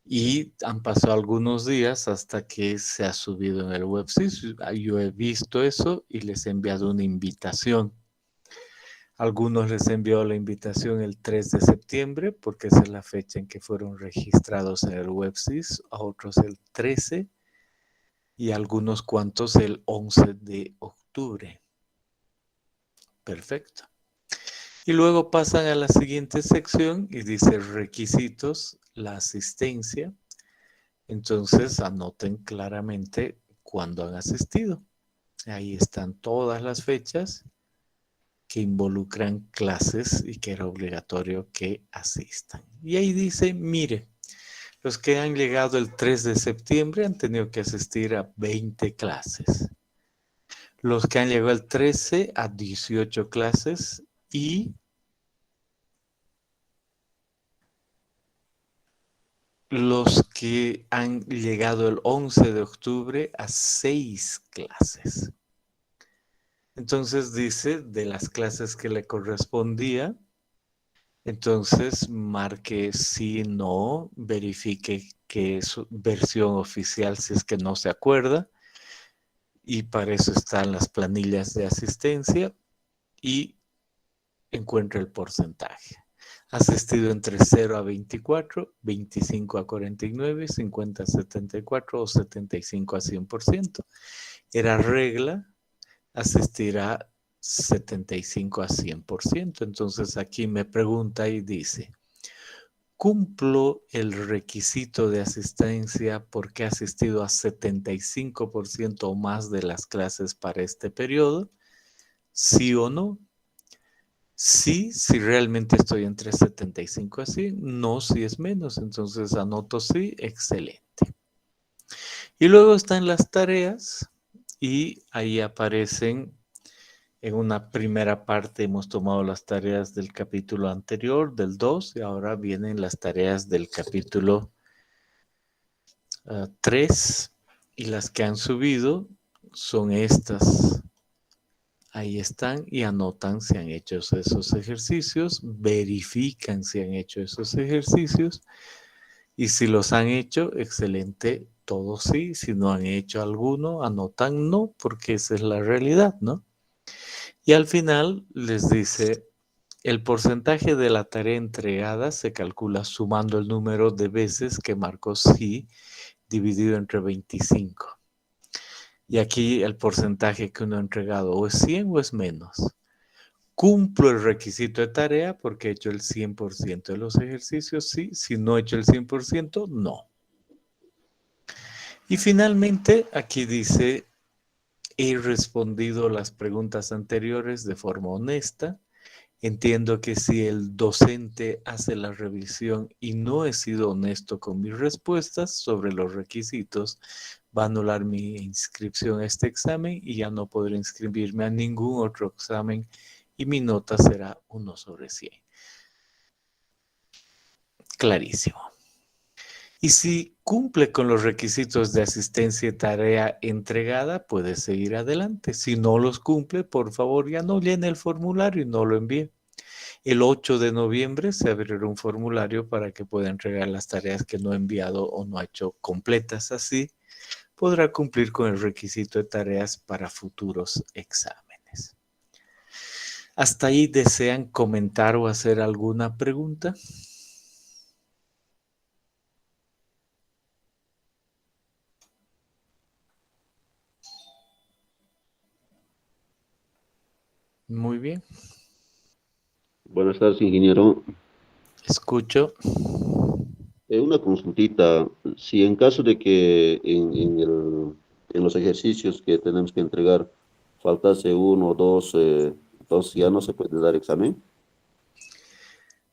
y han pasado algunos días hasta que se ha subido en el WebSys. Yo he visto eso y les he enviado una invitación. Algunos les envió la invitación el 3 de septiembre porque esa es la fecha en que fueron registrados en el WebSys, a otros el 13 y algunos cuantos el 11 de octubre. Perfecto. Y luego pasan a la siguiente sección y dice requisitos, la asistencia. Entonces anoten claramente cuándo han asistido. Ahí están todas las fechas que involucran clases y que era obligatorio que asistan. Y ahí dice, mire, los que han llegado el 3 de septiembre han tenido que asistir a 20 clases. Los que han llegado el 13 a 18 clases y los que han llegado el 11 de octubre a 6 clases. Entonces dice de las clases que le correspondía, entonces marque sí, no, verifique que es versión oficial si es que no se acuerda y para eso están las planillas de asistencia y encuentre el porcentaje. Asistido entre 0 a 24, 25 a 49, 50 a 74 o 75 a 100%. Era regla asistir a 75 a 100%. Entonces aquí me pregunta y dice, ¿cumplo el requisito de asistencia porque he asistido a 75% o más de las clases para este periodo? ¿Sí o no? Sí, si realmente estoy entre 75 a 100, no si es menos. Entonces anoto sí, excelente. Y luego están las tareas y ahí aparecen en una primera parte hemos tomado las tareas del capítulo anterior, del 2, y ahora vienen las tareas del capítulo 3, y las que han subido son estas. Ahí están y anotan si han hecho esos ejercicios, verifican si han hecho esos ejercicios y si los han hecho, excelente, todos sí. Si no han hecho alguno, anotan no, porque esa es la realidad, ¿no? Y al final les dice, el porcentaje de la tarea entregada se calcula sumando el número de veces que marcó sí dividido entre 25. Y aquí el porcentaje que uno ha entregado o es 100 o es menos. Cumplo el requisito de tarea porque he hecho el 100% de los ejercicios, sí. Si no he hecho el 100%, no. Y finalmente aquí dice, he respondido las preguntas anteriores de forma honesta. Entiendo que si el docente hace la revisión y no he sido honesto con mis respuestas sobre los requisitos, va a anular mi inscripción a este examen y ya no podré inscribirme a ningún otro examen y mi nota será 1/100. Clarísimo. Y si cumple con los requisitos de asistencia y tarea entregada, puede seguir adelante. Si no los cumple, por favor, ya no llene el formulario y no lo envíe. El 8 de noviembre se abrirá un formulario para que pueda entregar las tareas que no ha enviado o no ha hecho completas. Así podrá cumplir con el requisito de tareas para futuros exámenes. ¿Hasta ahí desean comentar o hacer alguna pregunta? Muy bien. Buenas tardes, ingeniero. Escucho. Una consultita. Si en caso de que en los ejercicios que tenemos que entregar faltase uno o dos, entonces ya no se puede dar examen.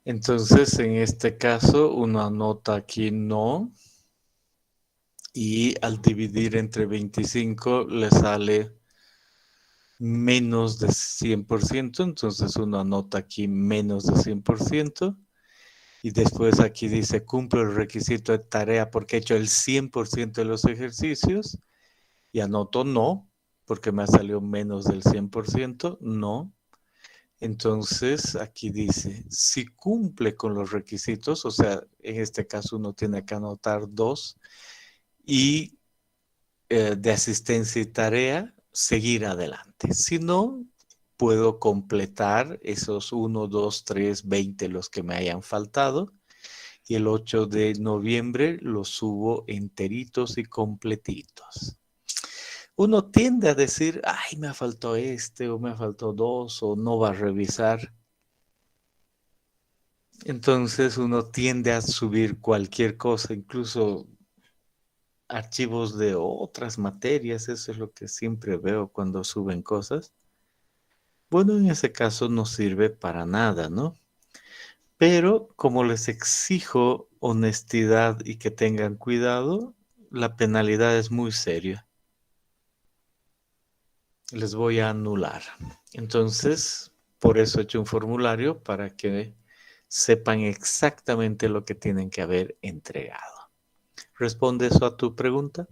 Entonces, en este caso, uno anota aquí no y al dividir entre 25 le sale menos de 100%, entonces uno anota aquí menos de 100%, y después aquí dice cumplo el requisito de tarea porque he hecho el 100% de los ejercicios, y anoto no, porque me ha salido menos del 100%, no. Entonces aquí dice, si cumple con los requisitos, o sea, en este caso uno tiene que anotar 2, y de asistencia y tarea, seguir adelante. Si no, puedo completar esos 1, 2, 3, 20 los que me hayan faltado, y el 8 de noviembre los subo enteritos y completitos. Uno tiende a decir, ay, me faltó este, o me faltó dos, o no va a revisar. Entonces uno tiende a subir cualquier cosa, incluso archivos de otras materias. Eso es lo que siempre veo cuando suben cosas. Bueno, en ese caso no sirve para nada, ¿no? Pero como les exijo honestidad y que tengan cuidado, la penalidad es muy seria. Les voy a anular. Entonces, por eso he hecho un formulario para que sepan exactamente lo que tienen que haber entregado. ¿Responde eso a tu pregunta?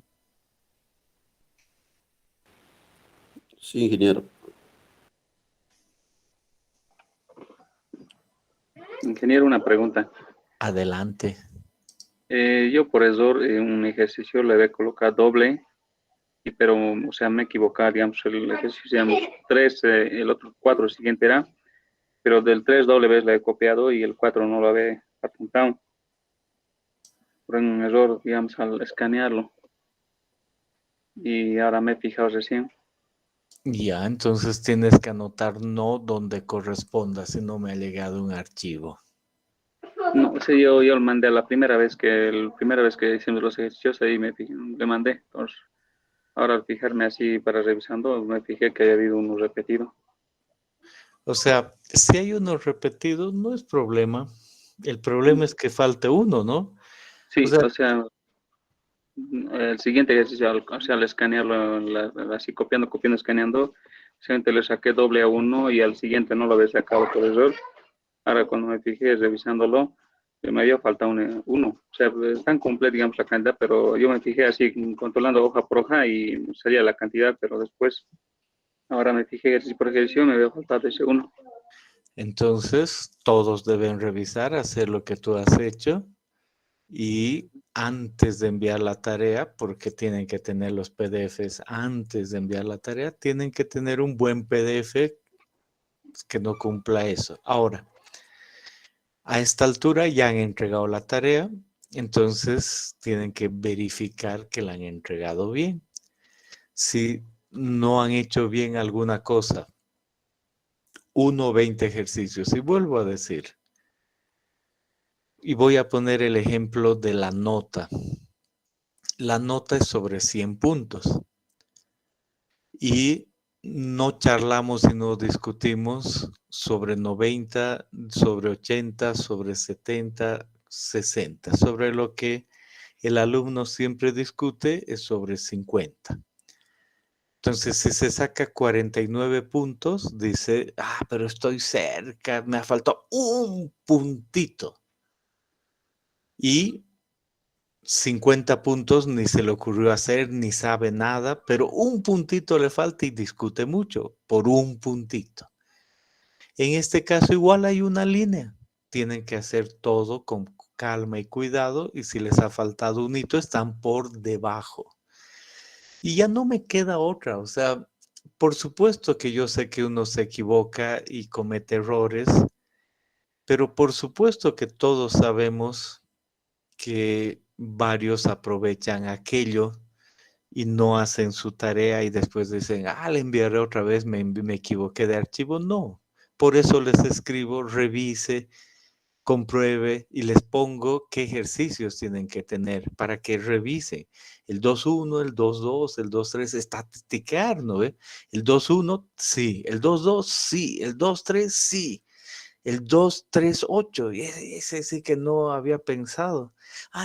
Sí, ingeniero. Ingeniero, una pregunta. Adelante. Yo por error en un ejercicio le había colocado doble, pero, o sea, me equivocaba, digamos, el ejercicio, digamos, 3, el otro 4 el siguiente era, pero del 3 doble vez le he copiado y el 4 no lo había apuntado, por un error, digamos, al escanearlo. Y ahora me he fijado recién. Ya, entonces tienes que anotar no donde corresponda si no me ha llegado un archivo. No, sí, yo lo mandé la primera vez que hicimos los ejercicios, ahí le mandé. Entonces, ahora al fijarme así para revisando, me fijé que había habido uno repetido. O sea, si hay uno repetido, no es problema. El problema es que falte uno, ¿no? O Sí, sea, o sea, el siguiente ejercicio, o sea, al escanearlo, así copiando, escaneando, simplemente le saqué doble a uno y al siguiente no lo había sacado por error. Ahora cuando me fijé revisándolo, me había faltado uno. O sea, están completa, digamos, la cantidad, pero yo me fijé así, controlando hoja por hoja y salía la cantidad, pero después, ahora me fijé ejercicio por ejercicio, me había faltado ese uno. entonces todos deben revisar, hacer lo que tú has hecho y antes de enviar la tarea, porque tienen que tener los PDFs antes de enviar la tarea, tienen que tener un buen PDF que no cumpla eso. Ahora, a esta altura ya han entregado la tarea, entonces tienen que verificar que la han entregado bien. Si no han hecho bien alguna cosa, 20 ejercicios. Y vuelvo a decir, y voy a poner el ejemplo de la nota. La nota es sobre 100 puntos. Y no charlamos y no discutimos sobre 90, sobre 80, sobre 70, 60. Sobre lo que el alumno siempre discute es sobre 50. Entonces, si se saca 49 puntos, dice, pero estoy cerca, me ha faltado un puntito. Y 50 puntos ni se le ocurrió hacer, ni sabe nada, pero un puntito le falta y discute mucho por un puntito. En este caso igual hay una línea. Tienen que hacer todo con calma y cuidado y si les ha faltado un hito están por debajo. Y ya no me queda otra, o sea, por supuesto que yo sé que uno se equivoca y comete errores, pero por supuesto que todos sabemos que varios aprovechan aquello y no hacen su tarea y después dicen, le enviaré otra vez, me equivoqué de archivo. No, por eso les escribo, revise, compruebe y les pongo qué ejercicios tienen que tener para que revisen. El 2.1, el 2.2, el 2.3, estatisticar, ¿no ve? El 2.1, sí. El 2.2, sí. El 2.3, sí. El 238, y ese sí que no había pensado.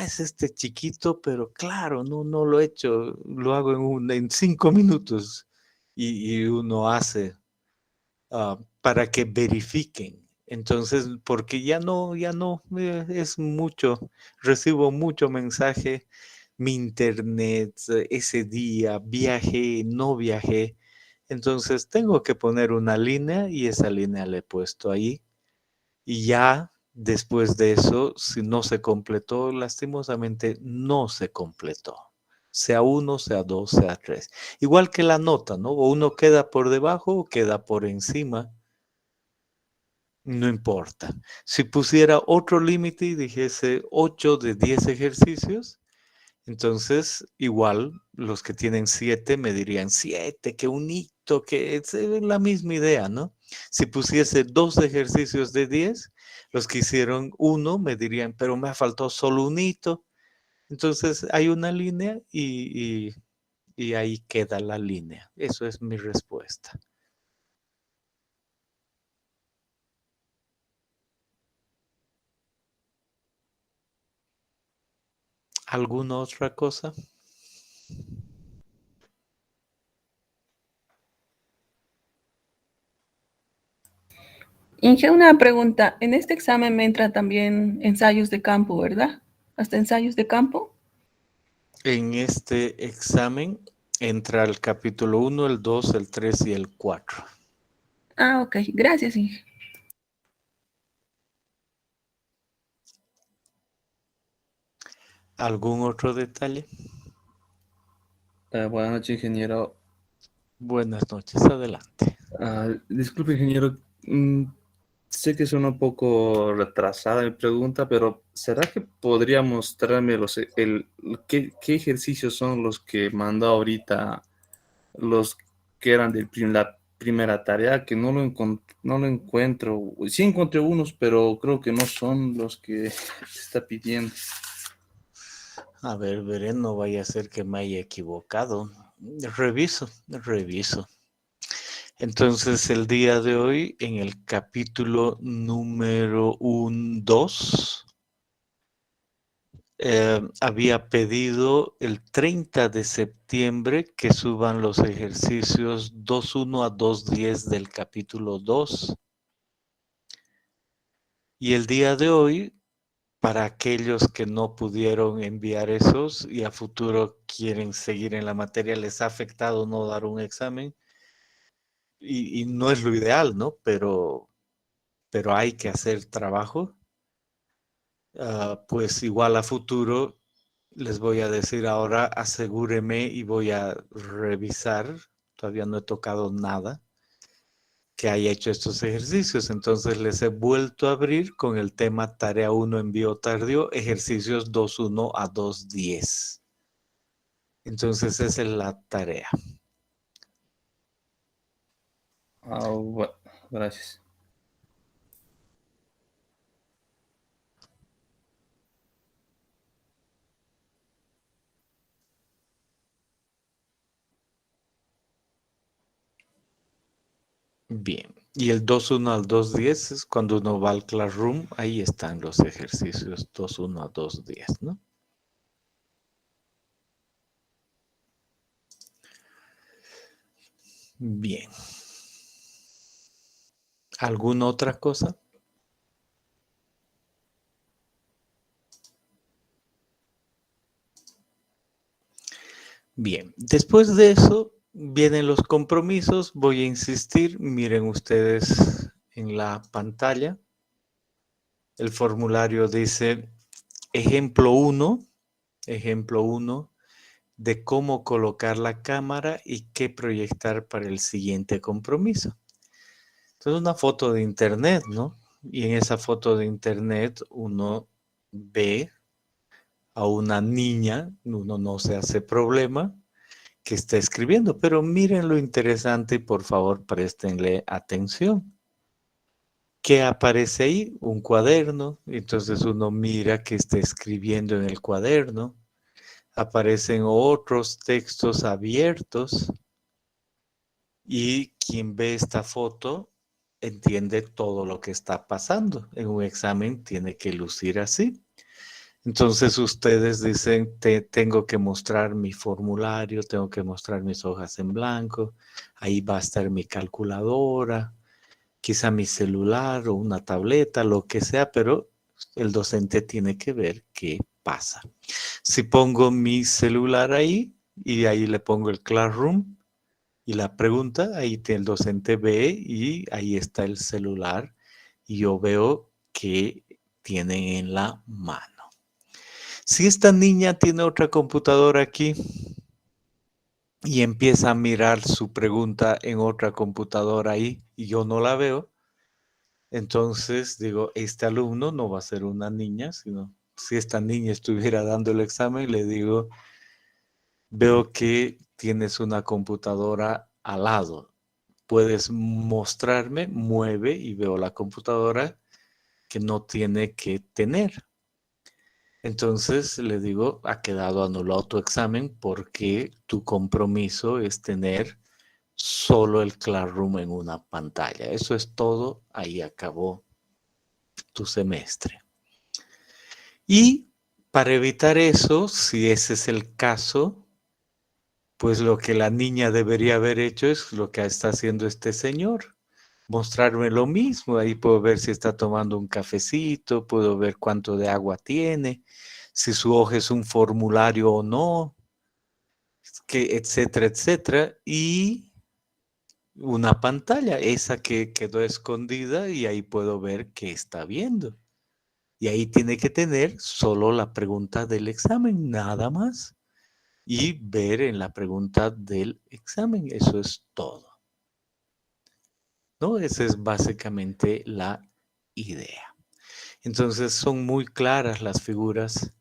Es este chiquito, pero claro, no lo he hecho, lo hago en 5 minutos y uno hace para que verifiquen. Entonces, porque ya no, es mucho, recibo mucho mensaje, mi internet, ese día, viajé, no viajé. Entonces, tengo que poner una línea y esa línea la he puesto ahí y ya después de eso, si no se completó, lastimosamente no se completó. Sea uno, sea dos, sea tres. Igual que la nota, ¿no? O uno queda por debajo o queda por encima. No importa. Si pusiera otro límite y dijese 8 de 10 ejercicios, entonces igual los que tienen 7 me dirían 7, que un hito, que es la misma idea, ¿no? Si pusiese 2 ejercicios de 10, los que hicieron uno me dirían, pero me faltó solo un hito. Entonces hay una línea y ahí queda la línea. Eso es mi respuesta. ¿Alguna otra cosa? Inge, una pregunta. En este examen me entran también ensayos de campo, ¿verdad? ¿Hasta ensayos de campo? En este examen entra el capítulo 1, el 2, el 3 y el 4. Ok. Gracias, Inge. ¿Algún otro detalle? Buenas noches, ingeniero. Buenas noches, adelante. Disculpe, ingeniero. Sé que suena un poco retrasada mi pregunta, pero ¿será que podría mostrarme qué ejercicios son los que mandó ahorita, los que eran de la primera tarea, que no lo encuentro. Sí encontré unos, pero creo que no son los que se está pidiendo. A ver, veré, no vaya a ser que me haya equivocado. Reviso. Entonces, el día de hoy, en el capítulo número 2, había pedido el 30 de septiembre que suban los ejercicios 2.1 a 2.10 del capítulo 2. Y el día de hoy, para aquellos que no pudieron enviar esos y a futuro quieren seguir en la materia, les ha afectado no dar un examen. Y no es lo ideal, ¿no? Pero hay que hacer trabajo. Pues igual a futuro les voy a decir ahora, asegúreme y voy a revisar, todavía no he tocado nada, que haya hecho estos ejercicios. Entonces les he vuelto a abrir con el tema tarea 1 envío tardío, ejercicios 2.1 a 2.10. Entonces esa es la tarea. Bueno, gracias. Bien, y el 2.1 al 2.10 es cuando uno va al Classroom, ahí están los ejercicios 2.1 a 2.10, ¿no? Bien. ¿Alguna otra cosa? Bien, después de eso vienen los compromisos. Voy a insistir, miren ustedes en la pantalla. El formulario dice ejemplo 1 de cómo colocar la cámara y qué proyectar para el siguiente compromiso. Entonces, una foto de internet, ¿no? Y en esa foto de internet uno ve a una niña, uno no se hace problema, que está escribiendo, pero miren lo interesante y por favor préstenle atención. ¿Qué aparece ahí? Un cuaderno, entonces uno mira que está escribiendo en el cuaderno. Aparecen otros textos abiertos y quien ve esta foto entiende todo lo que está pasando. En un examen tiene que lucir así. Entonces ustedes dicen, tengo que mostrar mi formulario, tengo que mostrar mis hojas en blanco, ahí va a estar mi calculadora, quizá mi celular o una tableta, lo que sea, pero el docente tiene que ver qué pasa. Si pongo mi celular ahí y ahí le pongo el Classroom y la pregunta, ahí el docente ve y ahí está el celular y yo veo que tienen en la mano. Si esta niña tiene otra computadora aquí y empieza a mirar su pregunta en otra computadora ahí y yo no la veo, entonces digo, este alumno no va a ser una niña, sino si esta niña estuviera dando el examen, le digo, veo que tienes una computadora al lado. Puedes mostrarme, mueve y veo la computadora que no tiene que tener. Entonces le digo, ha quedado anulado tu examen porque tu compromiso es tener solo el Classroom en una pantalla. Eso es todo, ahí acabó tu semestre. Y para evitar eso, si ese es el caso, pues lo que la niña debería haber hecho es lo que está haciendo este señor. Mostrarme lo mismo, ahí puedo ver si está tomando un cafecito, puedo ver cuánto de agua tiene, si su hoja es un formulario o no, etcétera, etcétera. Y una pantalla, esa que quedó escondida y ahí puedo ver qué está viendo. Y ahí tiene que tener solo la pregunta del examen, nada más. Y ver en la pregunta del examen, eso es todo. ¿No? Esa es básicamente la idea. Entonces son muy claras las figuras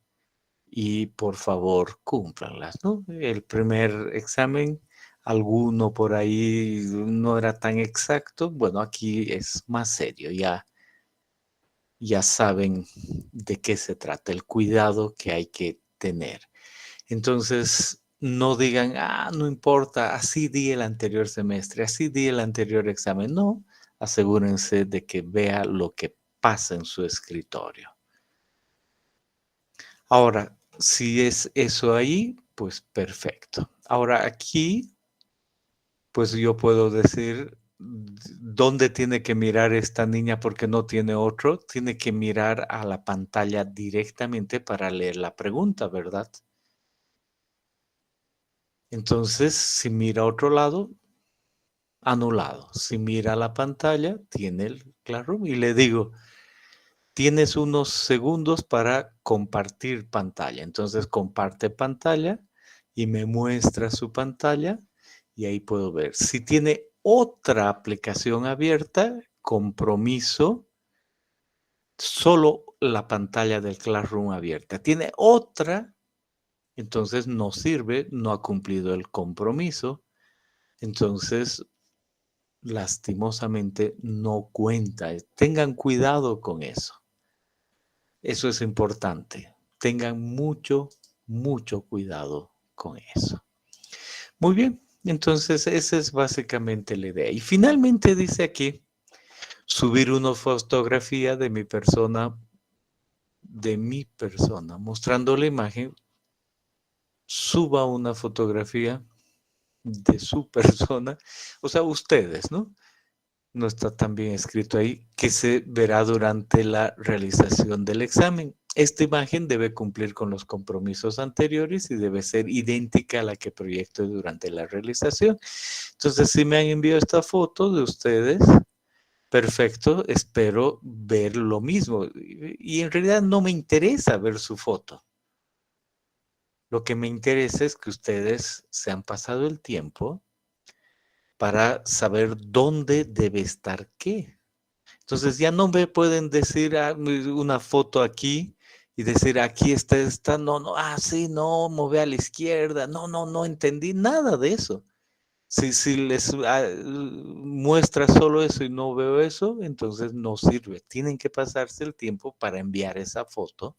y por favor cúmplanlas, ¿no? El primer examen alguno por ahí no era tan exacto, bueno, aquí es más serio, ya saben de qué se trata, el cuidado que hay que tener. Entonces, no digan, no importa, así di el anterior semestre, así di el anterior examen. No, asegúrense de que vea lo que pasa en su escritorio. Ahora, si es eso ahí, pues perfecto. Ahora aquí, pues yo puedo decir dónde tiene que mirar esta niña porque no tiene otro. Tiene que mirar a la pantalla directamente para leer la pregunta, ¿verdad? Entonces, si mira a otro lado, anulado. Si mira la pantalla, tiene el Classroom y le digo, tienes unos segundos para compartir pantalla. Entonces comparte pantalla y me muestra su pantalla y ahí puedo ver. Si tiene otra aplicación abierta, compromiso, solo la pantalla del Classroom abierta. Tiene otra, entonces no sirve, no ha cumplido el compromiso. Entonces, lastimosamente, no cuenta. Tengan cuidado con eso. Eso es importante. Tengan mucho, mucho cuidado con eso. Muy bien, entonces esa es básicamente la idea. Y finalmente dice aquí, subir una fotografía de mi persona, mostrando la imagen, suba una fotografía de su persona, o sea, ustedes, ¿no? No está tan bien escrito ahí, que se verá durante la realización del examen. Esta imagen debe cumplir con los compromisos anteriores y debe ser idéntica a la que proyecto durante la realización. Entonces, si me han enviado esta foto de ustedes, perfecto, espero ver lo mismo. Y en realidad no me interesa ver su foto. Lo que me interesa es que ustedes se han pasado el tiempo para saber dónde debe estar qué. Entonces ya no me pueden decir una foto aquí y decir aquí está esta, no, no, sí, no, mover a la izquierda, no, no, no entendí nada de eso. Si les muestra solo eso y no veo eso, entonces no sirve. Tienen que pasarse el tiempo para enviar esa foto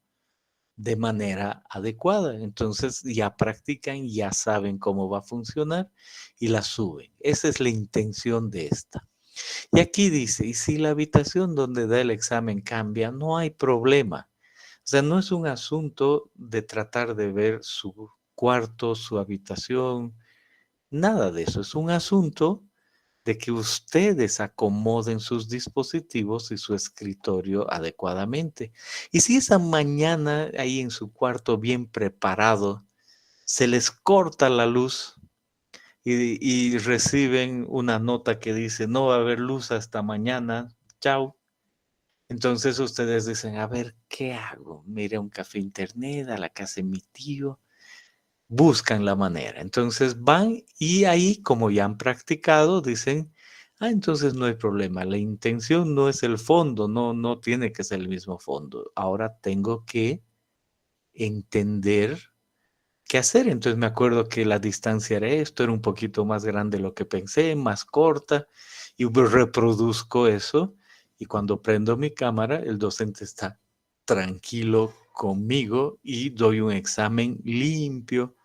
de manera adecuada. Entonces ya practican, ya saben cómo va a funcionar y la suben. Esa es la intención de esta. Y aquí dice, y si la habitación donde da el examen cambia, no hay problema. O sea, no es un asunto de tratar de ver su cuarto, su habitación, nada de eso. Es un asunto de que ustedes acomoden sus dispositivos y su escritorio adecuadamente. Y si esa mañana ahí en su cuarto bien preparado, se les corta la luz y reciben una nota que dice, no va a haber luz hasta mañana, chao. Entonces ustedes dicen, a ver, ¿qué hago? Mire un café internet, a la casa de mi tío. Buscan la manera. Entonces van y ahí, como ya han practicado, dicen, entonces no hay problema. La intención no es el fondo, no tiene que ser el mismo fondo. Ahora tengo que entender qué hacer. Entonces me acuerdo que la distancia era esto, era un poquito más grande de lo que pensé, más corta, y reproduzco eso. Y cuando prendo mi cámara, el docente está tranquilo conmigo y doy un examen limpio,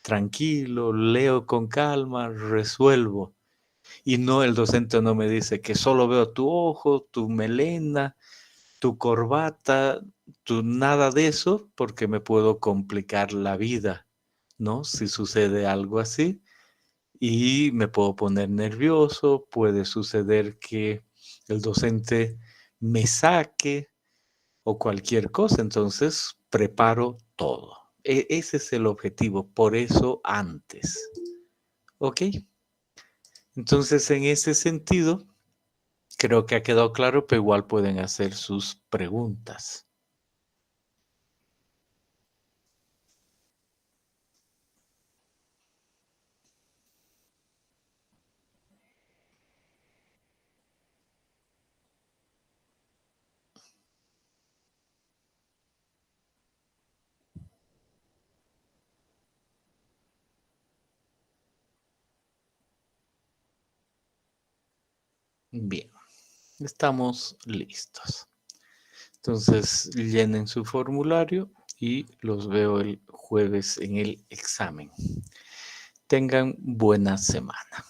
tranquilo, leo con calma, resuelvo. Y no, el docente no me dice que solo veo tu ojo, tu melena, tu corbata, tu nada de eso, porque me puedo complicar la vida, ¿no? Si sucede algo así y me puedo poner nervioso, puede suceder que el docente me saque o cualquier cosa, entonces preparo todo. Ese es el objetivo, por eso antes. ¿Ok? Entonces, en ese sentido, creo que ha quedado claro, pero igual pueden hacer sus preguntas. Bien, estamos listos. Entonces, llenen su formulario y los veo el jueves en el examen. Tengan buena semana.